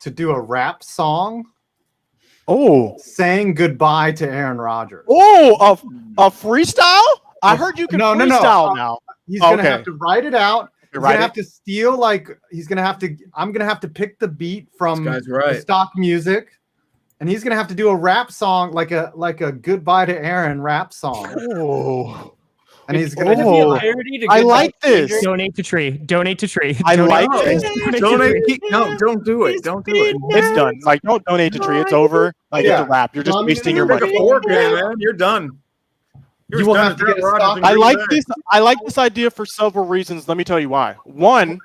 do a rap song Oh, saying goodbye to Aaron Rodgers. a freestyle? I heard you can No. freestyle now. He's gonna Okay. have to write it out. He's Write gonna it? have to steal I'm gonna have to pick the beat from This guy's the right. stock music, and he's gonna have to do a rap song like a goodbye to Aaron rap song. Oh, And he's Would gonna it be a Oh. parody to I Goodbye like this. Stranger? Donate to Tree. Donate to Tree. I Donate like to this. Tree. Donate to Donate. Tree. No, don't do it. Don't do it. It's done. Like, don't donate to Tree. It's over. Like, Yeah. it's a wrap. You're just wasting your Pick money. a 4 game, man. You're done. You're You will done have as to get a Aaron Rodgers stock- in I Green like Bay. this. I like this idea for several reasons. Let me tell you why. One,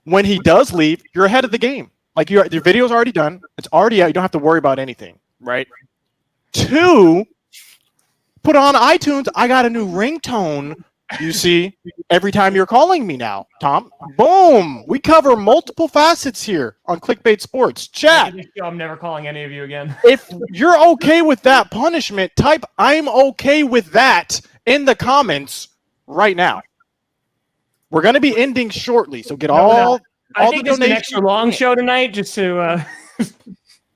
when he does leave, you're ahead of the game. Like your video's already done. It's already out. You don't have to worry about anything, right? 2, put on iTunes. I got a new ringtone. You see, every time you're calling me now, Tom. Boom. We cover multiple facets here on Clickbait Sports. Chat. I'm never calling any of you again. If you're okay with that punishment, type "I'm okay with that" in the comments right now. We're going to be ending shortly, so get I all think the this is an donations. extra long show tonight, just to.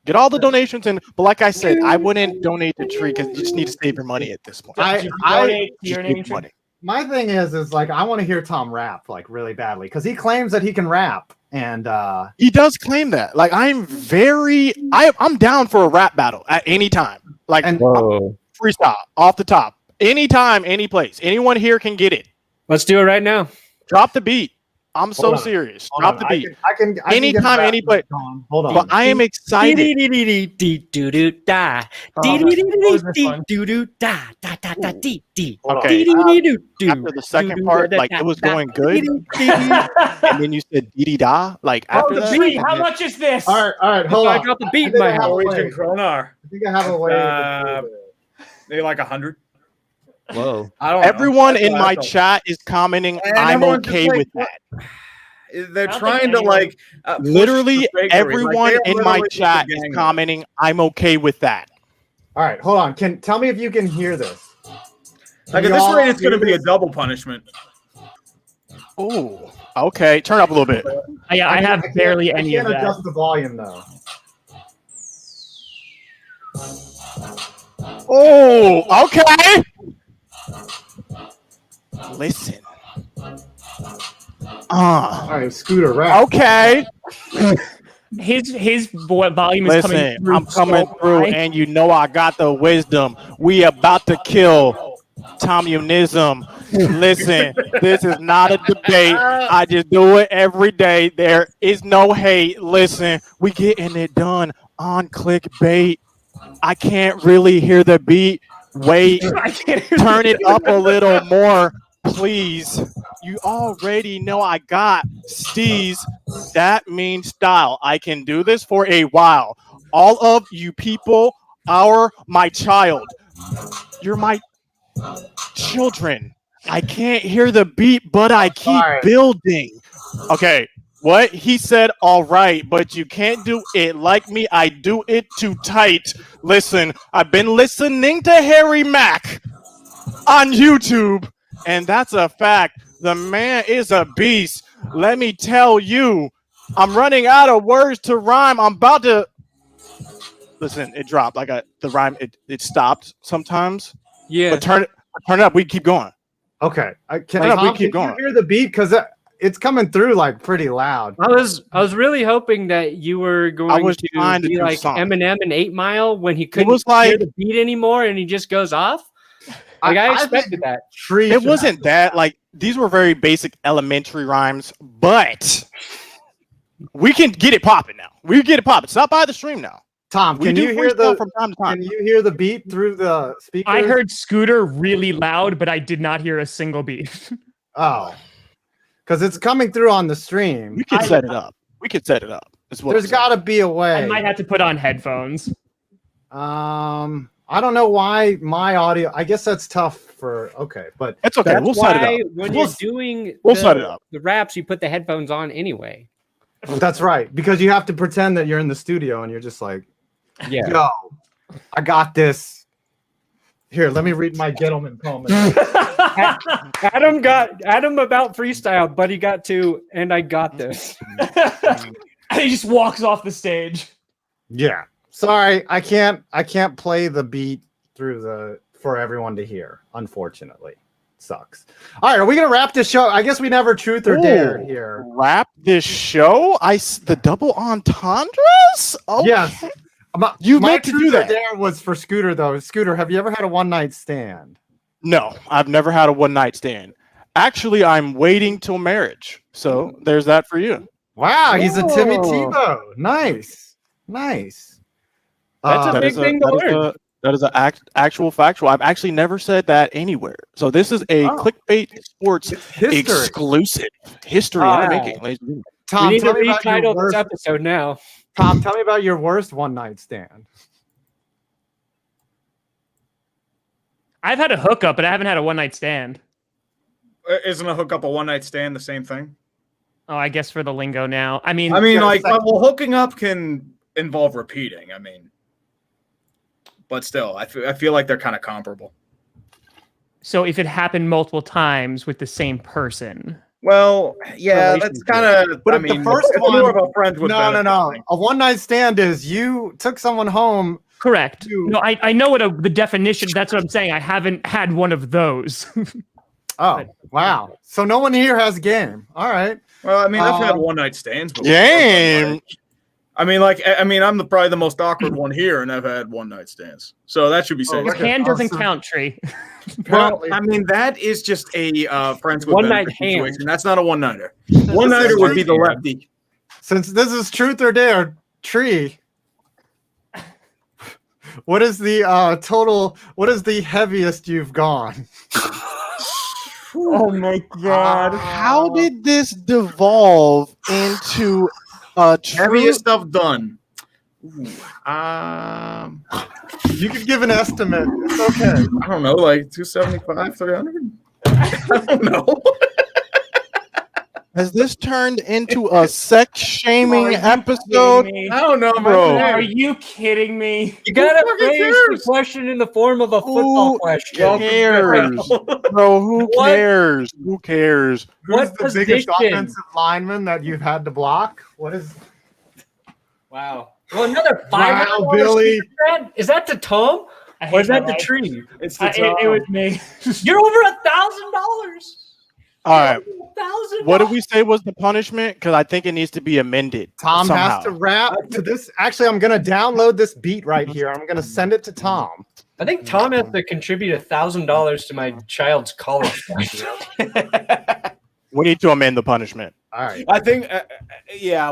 Get all the donations in. But like I said, I wouldn't donate to Tree because you just need to save your money at this point. donate to Just your save name, your money. My thing is like I want to hear Tom rap like really badly because he claims that he can rap and He does claim that. Like I'm down for a rap battle at any time. Like And- Whoa. freestyle off the top, anytime, any place. Anyone here can get it. Let's do it right now. Drop the beat. I'm so Hold on. serious. Hold Drop on. the beat. I can get Anytime, back to anybody. it, Tom. Hold on. But I am excited. Oh, what is this one? Hold on. Okay. After the second part, like it was going good, and then you said dee da. Like after the that, beat. and How then- much is this? All right. Hold I on. got the beat in think my I have hand. a Norwegian way. kroner. I think I have a way. to do this. Maybe like 100. Whoa. I don't know. Everyone That's in what I my felt. chat is commenting. And I'm everyone's just okay like, with that. They're I don't trying think to anyone- like push Literally, the fakery. everyone Like, they are in my literally chat just a is gang of commenting. I'm okay with that. All right, hold on. Tell me if you can hear this? them. Like at Can this y'all rate, it's going to hear be a this? double punishment. Oh, okay. Turn up a little bit. Yeah, I have can't- barely any I of can't that. adjust the volume though. Oh, okay. Listen. All right, Scooter, rap. Okay. His volume is coming Listen, through. I'm coming so through, high. and you know I got the wisdom. We about to kill communism. Listen, this is not a debate. I just do it every day. There is no hate. Listen, we getting it done on clickbait. I can't really hear the beat. Wait, I can't turn it up a little more, please. You already know I got steez. That means style. I can do this for a while. All of you people are my child. You're my children. I can't hear the beat, but I keep Sorry. building. Okay, what? He said, all right, but you can't do it like me. I do it too tight. Listen, I've been listening to Harry Mack on YouTube, and that's a fact. The man is a beast. Let me tell you, I'm running out of words to rhyme. I'm about to listen. It dropped like the rhyme. It stopped sometimes. Yeah. But turn it up. We keep going. Okay, can Hold up, we Tom, keep can you going. hear the beat? Because it's coming through like pretty loud. I was really hoping that you were going was to trying to be do like something. Eminem in 8 Mile when he couldn't was hear like- the beat anymore and he just goes off. Like I expected that. Tree It should wasn't that. Like these were very basic elementary rhymes, but we can get it popping now. We get it popping. Stop by the stream now. Tom, We can do you hear freestyle the? from time to time. Can you hear the beat through the speakers? I heard Scooter really loud, but I did not hear a single beat. Oh, because it's coming through on the stream. We could set it up. We could set it up. Is what There's I'm saying. got to be a I way. might have to put on headphones. I don't know why my audio. I guess that's tough for. Okay, but It's okay. That's We'll set why it up. when We'll- you're doing we'll set it up. the raps, you put the headphones on anyway. that's right because you have to pretend that you're in the studio and you're just like, Yeah. yo, I got this. Here, let me read my Gettleman comment. Adam about freestyle, but he got to, and I got this. And he just walks off the stage. Yeah. Sorry, I can't play the beat through for everyone to hear, unfortunately. Sucks. All right, are we gonna wrap this show? I guess we never truth or dare Ooh. here. Wrap this show. The double entendres. Oh Yes. You My meant to do truth or that. dare was for Scooter though. Scooter, have you ever had a one night stand? No, I've never had a one night stand. Actually, I'm waiting till marriage. So there's that for you. Wow, he's a Timmy Oh. Tebow. Nice. That's a That big is thing to learn. that is an actual factual. I've actually never said that anywhere. So this is a Oh. Clickbait Sports history. exclusive history in the making, ladies and gentlemen. We Tom, need to tell me about your retitle this worst. episode now. Tom, tell me about your worst one night stand. I've had a hookup, but I haven't had a one night stand. Isn't a hookup a one night stand the same thing? Oh, I guess for the lingo now. I mean, Yeah, like, second. well, hooking up can involve repeating. I mean, but still, I feel like they're kind of comparable. so if it happened multiple times with the same person. Well, yeah, that's Relationship. kind of. But I if the mean, first it's one- more of a friends with No. benefits. A one night stand is you took someone home. Correct. You- No, I know what the definition. That's what I'm saying. I haven't had one of those. Oh, wow. So no one here has game. All right. Well, I mean, I've had Um, one night stands before. Game. I'm probably the most awkward one here, and I've had one night stands, so that should be saying. Your hand doesn't count, Tree. Well, I mean, that is just a friends with One night benefits situation. hand. That's not a one nighter. One nighter would be the lefty. Since this is truth or dare, Tree, what is the total? What is the heaviest you've gone? Oh my God! How did this devolve into a Heaviest stuff done. You could give an estimate. It's okay. I don't know, like 275, 300. I don't know. Has this turned into a sex shaming episode? I don't know, Bro. Are you kidding me? You gotta fucking phrase cares? the question in the form of a football Who question. cares? Bro, who What? cares? Who cares? What Who's the biggest position? offensive lineman that you've had to block? What is? Wow. Well, another Wow, $500 Billy. super chat? Is that to Tom? I Or is hate that my the life. tree? It's It was me. You're over $1,000. All right. $1,000. What did we say was the punishment? Because I think it needs to be amended. Tom somehow. has to rap to this. Actually, I'm gonna download this beat right here. I'm gonna send it to Tom. I think Tom has to contribute $1,000 to my child's college fund. We need to amend the punishment. All right. I think,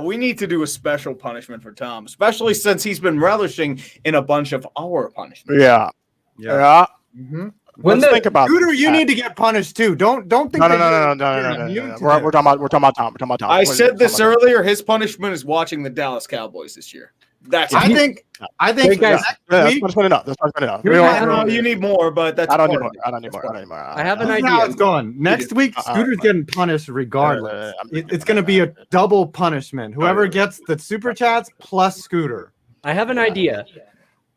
we need to do a special punishment for Tom, especially since he's been relishing in a bunch of our punishments. Yeah. Yeah. Mm-hmm. Let's think about Scooter, this. you need to get punished too. Don't think. No. that We're you're immune to talking this. about Tom. We're talking about Tom. I said this earlier. His punishment is watching the Dallas Cowboys this year. That's I it. think. Hey, guys, next That's week- punishment enough. That's punishment enough. I don't know, you need more, but that's I don't need part more. of it. I don't need more. I don't need more. I have an This is how idea. it's going. Next week, Scooter's getting punished regardless. It's going to be a double punishment. Whoever gets the super chats plus Scooter. I have an idea.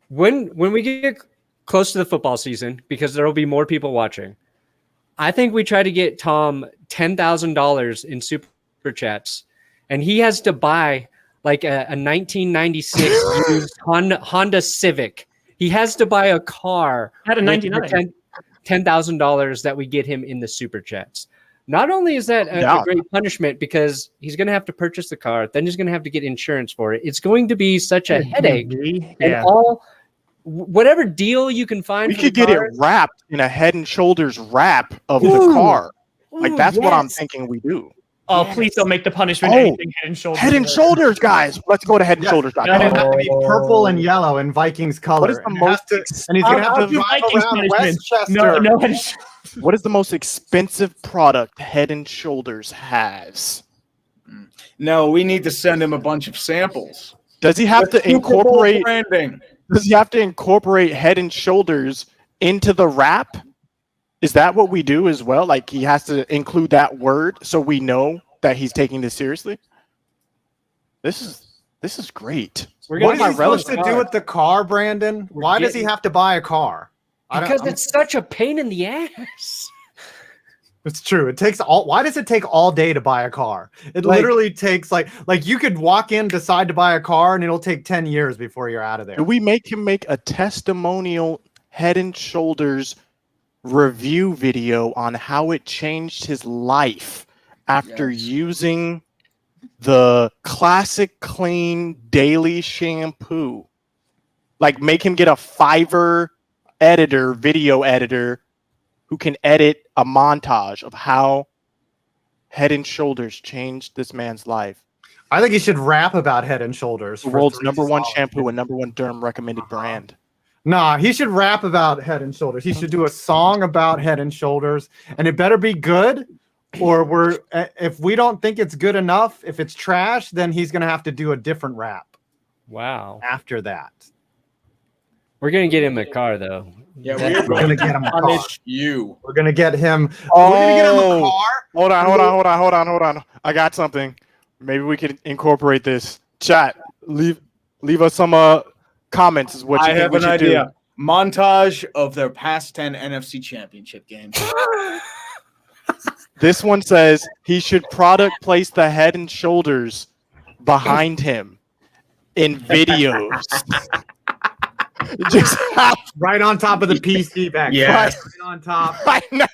When we get close to the football season, because there will be more people watching, I think we try to get Tom $10,000 in super chats, and he has to buy like a 1996 used Honda Civic. He has to buy a car. Had a with 99. $10,000 that we get him in the super chats. Not only is that a great punishment because he's going to have to purchase the car, then he's going to have to get insurance for it. It's going to be such a headache. And whatever deal you can find. We could get it wrapped in a Head and Shoulders wrap of the car. Like that's what I'm thinking we do. Oh, please don't make the punishment Oh, anything Head and Shoulders. Head and Shoulders, guys. Let's go to Head and Shoulders. And it has to be purple and yellow in Vikings color. What is the And it most has to- and he's going to have I'll to do drive Vikings around punishment. Westchester. No, Head and Shoulders. What is the most expensive product Head and Shoulders has? No, we need to send him a bunch of samples. Does he have to Super Bowl incorporate? branding. Does he have to incorporate Head and Shoulders into the wrap? Is that what we do as well? Like he has to include that word so we know that he's taking this seriously. This is great. We're What gonna is he supposed to do with the car, Brandon? Why does he have to buy a car? Because it's such a pain in the ass. It's true. It takes all. Why does it take all day to buy a car? It literally takes like you could walk in, decide to buy a car, and it'll take 10 years before you're out of there. Do we make him make a testimonial Head and Shoulders review video on how it changed his life after using the classic clean daily shampoo? Like make him get a Fiverr editor, video editor, who can edit a montage of how Head and Shoulders changed this man's life. I think he should rap about Head and Shoulders. The world's number one shampoo and number one derm recommended brand. Nah, he should rap about Head and Shoulders. He should do a song about Head and Shoulders, and it better be good. Or if we don't think it's good enough, if it's trash, then he's gonna have to do a different rap. Wow. After that, We're gonna get him a car though. Yeah, we're gonna get him a car. punish you. We're gonna get him. Oh, We're gonna get him a car. Hold on. I got something. Maybe we could incorporate this. Chat, leave us some comments. Is what you I think have we an should idea. do. Montage of their past 10 NFC Championship games. This one says he should product place the Head and Shoulders behind him in videos. Just Right on top of the PC back. Yes. Right on top. I know.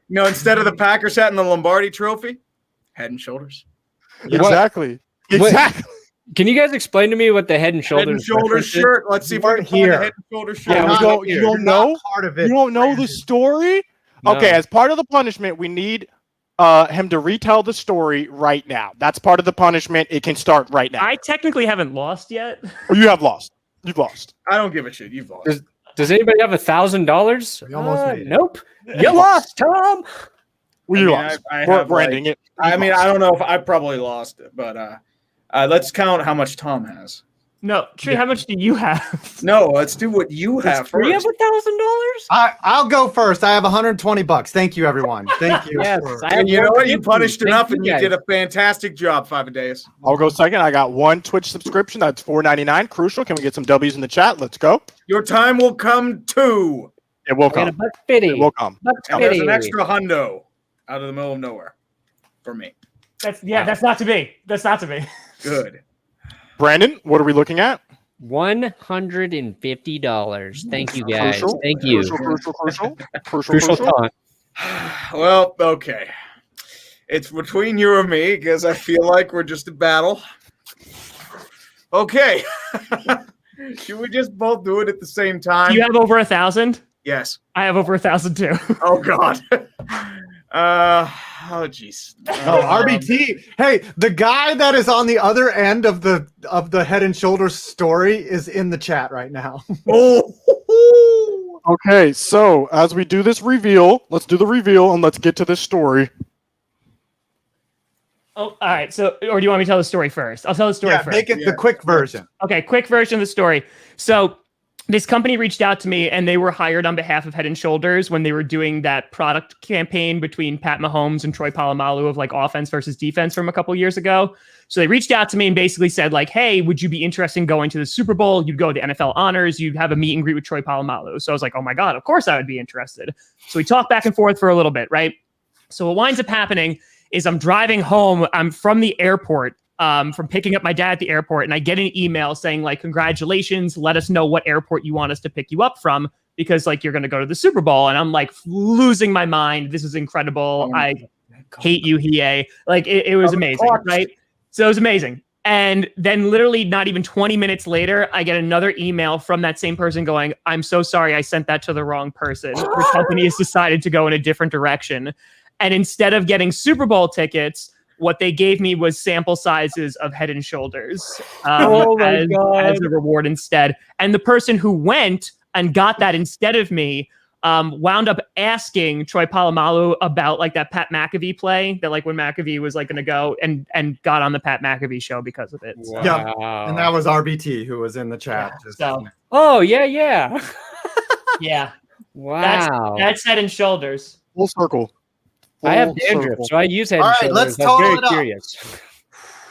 No, instead of the Packers hat and the Lombardi Trophy, Head and Shoulders. Exactly. What- Exactly. Can you guys explain to me what the Head and Shoulders Head and Shoulders reference is? shirt. Let's see if we Weren't can find here. the Head and Shoulders shirt. Yeah, you don't, here. you don't You're not know? part of it. You don't know the Brandon. story? No. Okay, as part of the punishment, we need him to retell the story right now. That's part of the punishment. It can start right now. I technically haven't lost yet. Or you have lost. You've lost. I don't give a shit. You've lost. Does anybody have $1,000? We almost made it. Nope. You lost, Tom. You mean, lost. I We're have, branding it. I mean, I don't know if I probably lost it, but let's count how much Tom has. No, Tree, how much do you have? No, let's do what you have Do you have first. $1,000? I'll go first. I have $120. Thank you, everyone. Thank you. Yes, for- I have And you know what? You 150. punished Thank enough, you and you guys. did a fantastic job, 5 days. I'll go second. I got 1 Twitch subscription. That's $4.99. Crucial. Can we get some W's in the chat? Let's go. Your time will come too. It will I got a come. $150. It will come. And there's an extra hundo out of the middle of nowhere for me. That's not to be. That's not to be. Good. Brandon, what are we looking at? $150. Thank you, guys. Crucial. Thank you. Crucial. Tom. Well, okay. It's between you and me because I feel like we're just a battle. Okay. Should we just both do it at the same time? Do you have over 1,000? Yes. I have over 1,000 too. Oh God. Oh jeez. No, RBT. Hey, the guy that is on the other end of the Head and Shoulders story is in the chat right now. Oh. Okay, so as we do this reveal, let's do the reveal and let's get to this story. Oh, all right. So, or do you want me to tell the story first? I'll tell the story Yeah, first. make it Yeah. the quick version. Okay, quick version of the story. So this company reached out to me and they were hired on behalf of Head and Shoulders when they were doing that product campaign between Pat Mahomes and Troy Polamalu of like offense versus defense from a couple years ago. So they reached out to me and basically said like, hey, would you be interested in going to the Super Bowl? You'd go to NFL honors. You'd have a meet and greet with Troy Polamalu. So I was like, oh my God, of course I would be interested. So we talked back and forth for a little bit, right? So what winds up happening is I'm driving home. I'm from the airport, from picking up my dad at the airport, and I get an email saying like, congratulations, let us know what airport you want us to pick you up from because like you're going to go to the Super Bowl. And I'm like losing my mind. This is incredible. I hate you, Hiei. Like it was amazing, right? So it was amazing. And then literally not even 20 minutes later, I get another email from that same person going, I'm so sorry, I sent that to the wrong person. The company has decided to go in a different direction. And instead of getting Super Bowl tickets, what they gave me was sample sizes of Head and Shoulders as a reward instead. And the person who went and got that instead of me wound up asking Troy Polamalu about like that Pat McAfee play that like when McAfee was like going to go and got on the Pat McAfee show because of it. So, Wow. Yeah, and that was RBT who was in the chat. Yeah, so Oh, yeah. yeah, Wow. that's Head and Shoulders. Full circle. I have Full dandruff, circle. so I use Head All and right, Shoulders. let's I'm total very it up. curious.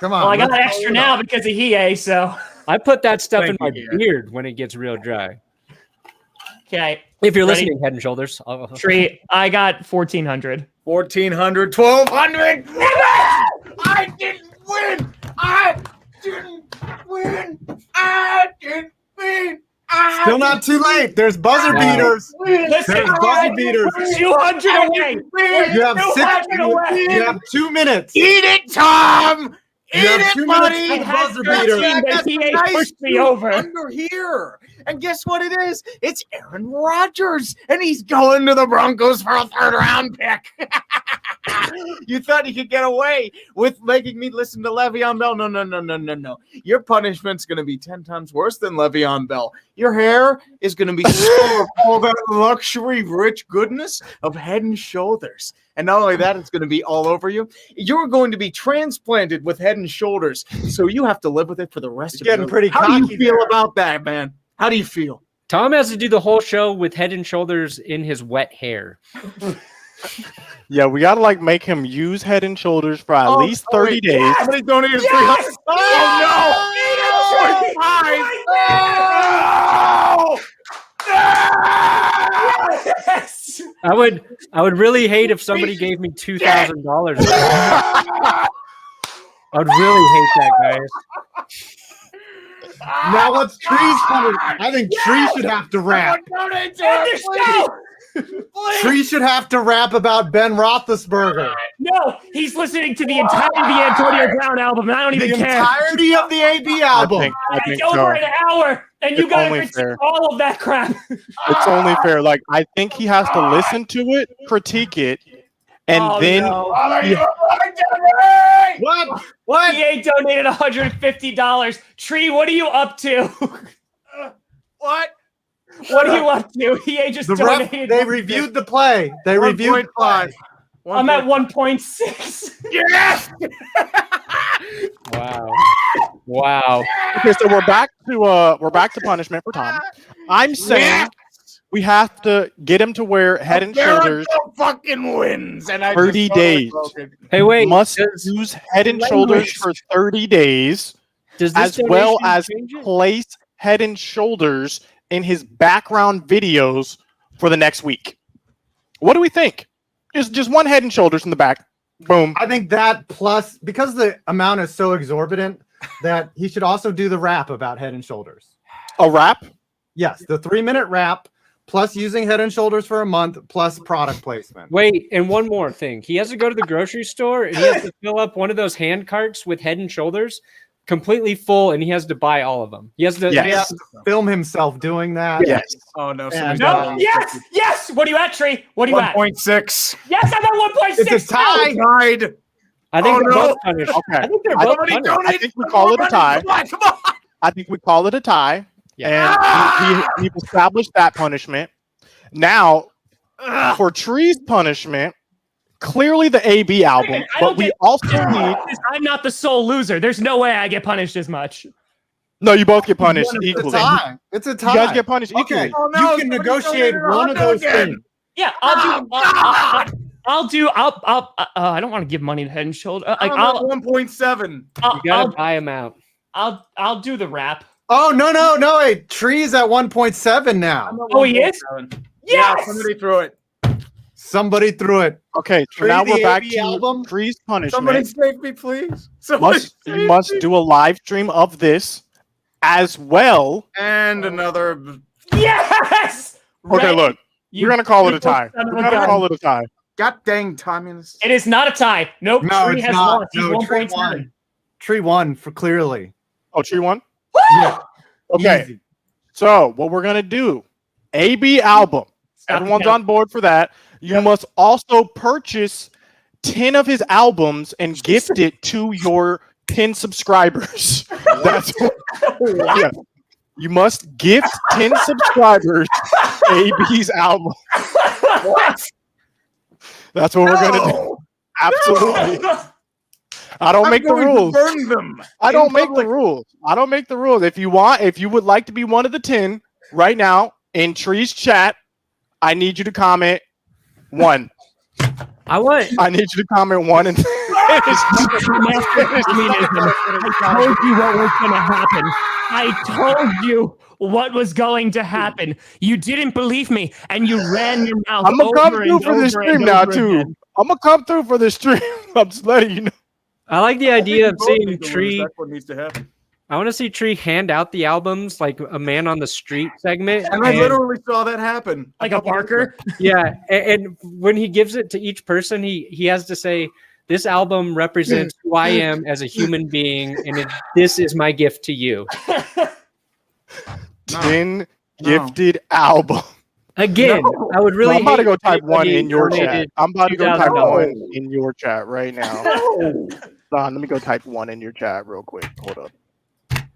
Come on. Well, I got let's extra roll it now up. because of Hiei, so I put that stuff Thank in my you, Ian. beard when it gets real dry. okay. If you're Ready? listening, Head and Shoulders. Tree, I got 1,400. 1,400, 1,200. I didn't win. I didn't win. I didn't win. Still not too late. There's buzzer Wow. beaters. Listen, There's buzzer beaters. 200 away. You have 200 away. You have 2 minutes. Eat it, Tom. You have Eat 2 it, minutes buddy. for the I had buzzer 13, beater. but Hiei pushed me over. Under here. And guess what it is? It's Aaron Rodgers. And he's going to the Broncos for a 3rd round pick. You thought you could get away with making me listen to Le'Veon Bell? No. Your punishment's going to be 10 times worse than Le'Veon Bell. Your hair is going to be full of all that luxury, rich goodness of Head and Shoulders. And not only that, it's going to be all over you. You're going to be transplanted with Head and Shoulders. So you have to live with it for the rest of You're getting your pretty life. How do you cocky feel there. about that, man? How do you feel? Tom has to do the whole show with Head and Shoulders in his wet hair. Yeah, we gotta like make him use Head and Shoulders for at least 30 days. Yeah, but he's donated 300. Oh, no! Yes. I would really hate if somebody gave me $2,000. I would really hate that, guys. Now what's Tree's punishment? I think Tree should have to rap. End the show. Tree should have to rap about Ben Roethlisberger. No, he's listening to the entirety of the Antonio Brown album, and I don't The even care. entirety of the AB album. I think It's over an hour, and you It's got to only critique fair. all of that crap. It's only fair. Like, I think he has to listen to it, critique it, and Oh, then no. What? EA donated $150. Tree, what are you up to? What? What are you up to? EA just The ref, donated. they reviewed the play. They reviewed the play. 1.5. I'm at 1.6. Yes. Wow. okay, so we're back to punishment for Tom. I'm saying we have to get him to wear Head and Shoulders America fucking wins, and I 30 just totally days. broke it. Hey, wait. must does- use Head and Shoulders for 30 days, Does this as well donation as change it? place Head and Shoulders in his background videos for the next week. What do we think? Just one Head and Shoulders in the back. Boom. I think that plus, because the amount is so exorbitant, that he should also do the rap about Head and Shoulders. A wrap. Yes, the 3-minute rap, plus using Head and Shoulders for a month, plus product placement. Wait, and one more thing. He has to go to the grocery store and he has to fill up one of those hand carts with Head and Shoulders completely full, and he has to buy all of them. He has to. Yes. He has to film himself doing that. Yes. Oh no! Yeah, somebody's No, got it. yes. What are you at, Tree? What are you at? 1.6. Yes, I'm at 1.6. It's a tie. Tied. I think Oh, they're no. both punished. Okay. I think they're I both Somebody punished. donate. I think we call it a tie. Come on. I think we call it a tie. Yeah. And we've established that punishment. Now, Ugh. for Tree's punishment, clearly the AB album, I but don't we get- also need. I'm not the sole loser. There's no way I get punished as much. No, you both get punished It's a equally. tie. It's a You tie. guys get punished equally. Okay, Oh, no, you can somebody negotiate donated a one of hot those dog again. things. Yeah, I'll I don't want to give money to Head and Shoulder. Like I'm at 1.7. You gotta buy them out. I'll do the rap. Oh, no. Wait. Tree's at 1.7 now. Oh, he is? Yeah, Yes. somebody threw it. Somebody threw it. Okay, so Tree, now the we're back AB to album? Tree's Somebody punishment. save me, please. Somebody You must do a live stream of this as well. And another. Yes. Okay, Red, look, you we're gonna call it a little tie. son of We're a gonna gun. call it a tie. God dang, Tommy. This- It is not a tie. Nope. No, Tree it's has not. lost. He's No, Tree 1.7. won. Tree won for clearly. Oh, Tree won. Yeah. Okay, Easy. so what we're gonna do? AB album. Stop Everyone's the count. on board for that. You must also purchase 10 of his albums and gift it to your 10 subscribers. That's what, yeah. You must gift 10 subscribers AB's album. What? That's what we're gonna do. Absolutely. I don't make the rules. Burn them. I in don't make the public. rules. I don't make the rules. If you would like to be one of the 10 right now in Tree's chat, I need you to comment 1. I want. I need you to comment 1 and I told you what was going to happen. I told you what was going to happen. You didn't believe me, and you ran your mouth. I'm gonna come over through and for this over stream and now over too. again. I'm gonna come through for this stream. I'm just letting you know. I like the idea of Both seeing need to lose. Tree. That's what needs to happen. I want to see Tree hand out the albums like a man on the street segment. And I and- literally saw that happen. Like a barker. Yeah, and when he gives it to each person, he has to say, "This album represents who I am as a human being, and this is my gift to you." 10 gifted album. Again, No. I would really. I'm about to hate go type 1 anybody in your chat. donated I'm about to go type $2,000. 1 in your chat right now. Don, let me go type 1 in your chat real quick. Hold up.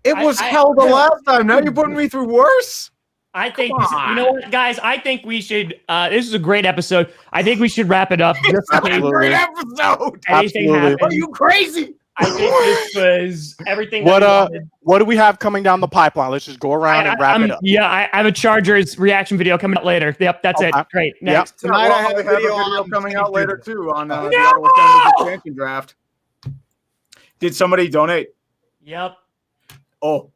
It was I- hell the last time. Now you're putting me through worse. I think, Come on. you know what, guys? I think we should, this is a great episode. I think we should wrap it up. Just in case Absolutely. Great episode. anything Absolutely. Are happens. you crazy? I think this was everything. What, that we wanted. What do we have coming down the pipeline? Let's just go around and wrap it up. Yeah, I have a Chargers reaction video coming out later. Yep, that's Okay. it. Great. Yep. Next. Tonight I have a video coming on out later too on the No! Ottawa Senators expansion draft. Did somebody donate? Yep. Oh,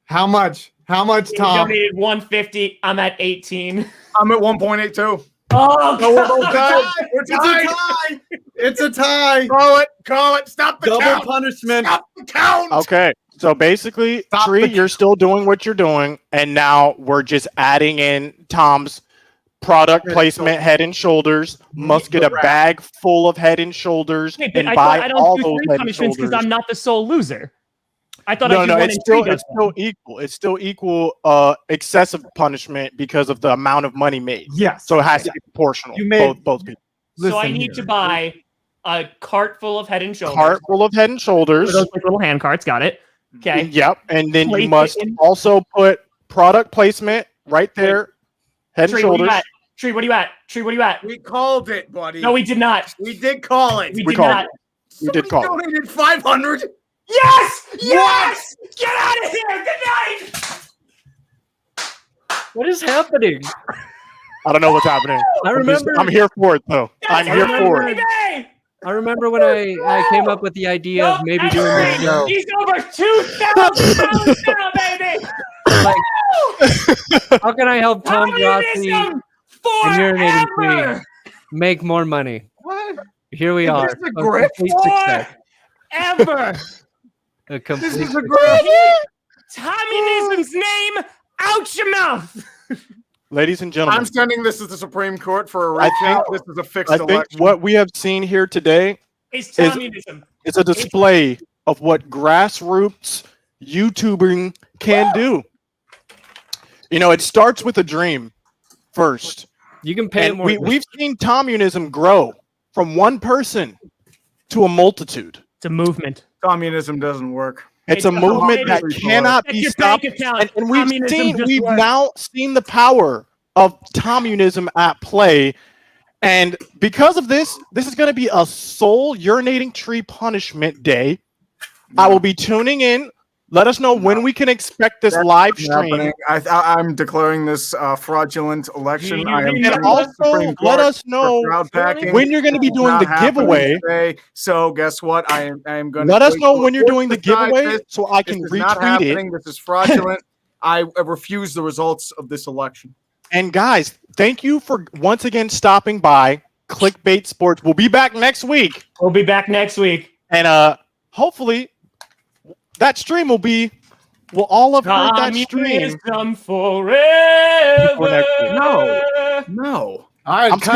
How much? How much, He Tom? donated 150. I'm at 18. I'm at 1.82. Oh, No, we're both God. tied. We're It's a tied. tie. It's a tie. Call it. Stop the Double count. punishment. Stop the count. Okay. So basically, Stop Tree, the- you're still doing what you're doing, and now we're just adding in Tom's product placement, Head and Shoulders, must get a bag full of Head and Shoulders and buy all those Head and Shoulders. Because I'm not the sole loser. I thought it's still equal. It's still equal excessive punishment because of the amount of money made. Yes. So it has to be proportional. Both people. So I need to buy a cart full of Head and Shoulders. Cart full of Head and Shoulders. Those like little hand carts. Got it. Okay. Yep. And then you must also put product placement right there. Head and Shoulders. Tree, what are you at? Tree, what are you at? We called it, buddy. No, we did not. We did call it. We did not. We did call it. Donated 500. Yes! Yes! Get out of here! Good night! What is happening? I don't know what's happening. I remember. I'm here for it, though. I'm here for it. I remember when I came up with the idea of maybe doing this show. He's over 2,000 pounds now, baby! Like, how can I help Tom Grossi and Urinating Tree make more money? What? Here we are. A grip? Complete success. Ever! A complete This is a success. grip. Tommynism's name out your mouth! Ladies and gentlemen, I'm sending this to the Supreme Court for a recount. This is a fixed I think election. what we have seen here today It's Tommynism. is a display of what grassroots YouTubing can do. You know, it starts with a dream first. You can pay And more. we've seen communism grow from one person to a multitude. It's a movement. Communism doesn't work. It's a movement that cannot be stopped. And we've now seen the power of communism at play. And because of this, this is going to be a soul urinating tree punishment day. I will be tuning in. Let us know when we can expect this live stream. I'm declaring this fraudulent election. And also, let us know when you're going to be doing the giveaway. Today. So guess what? I am going to let us know when you're doing the giveaway so I can retweet it. This is fraudulent. I refuse the results of this election. And guys, thank you for once again stopping by Clickbait Sports. We'll be back next week. And hopefully that stream will all have heard that stream. Forever. No. All right.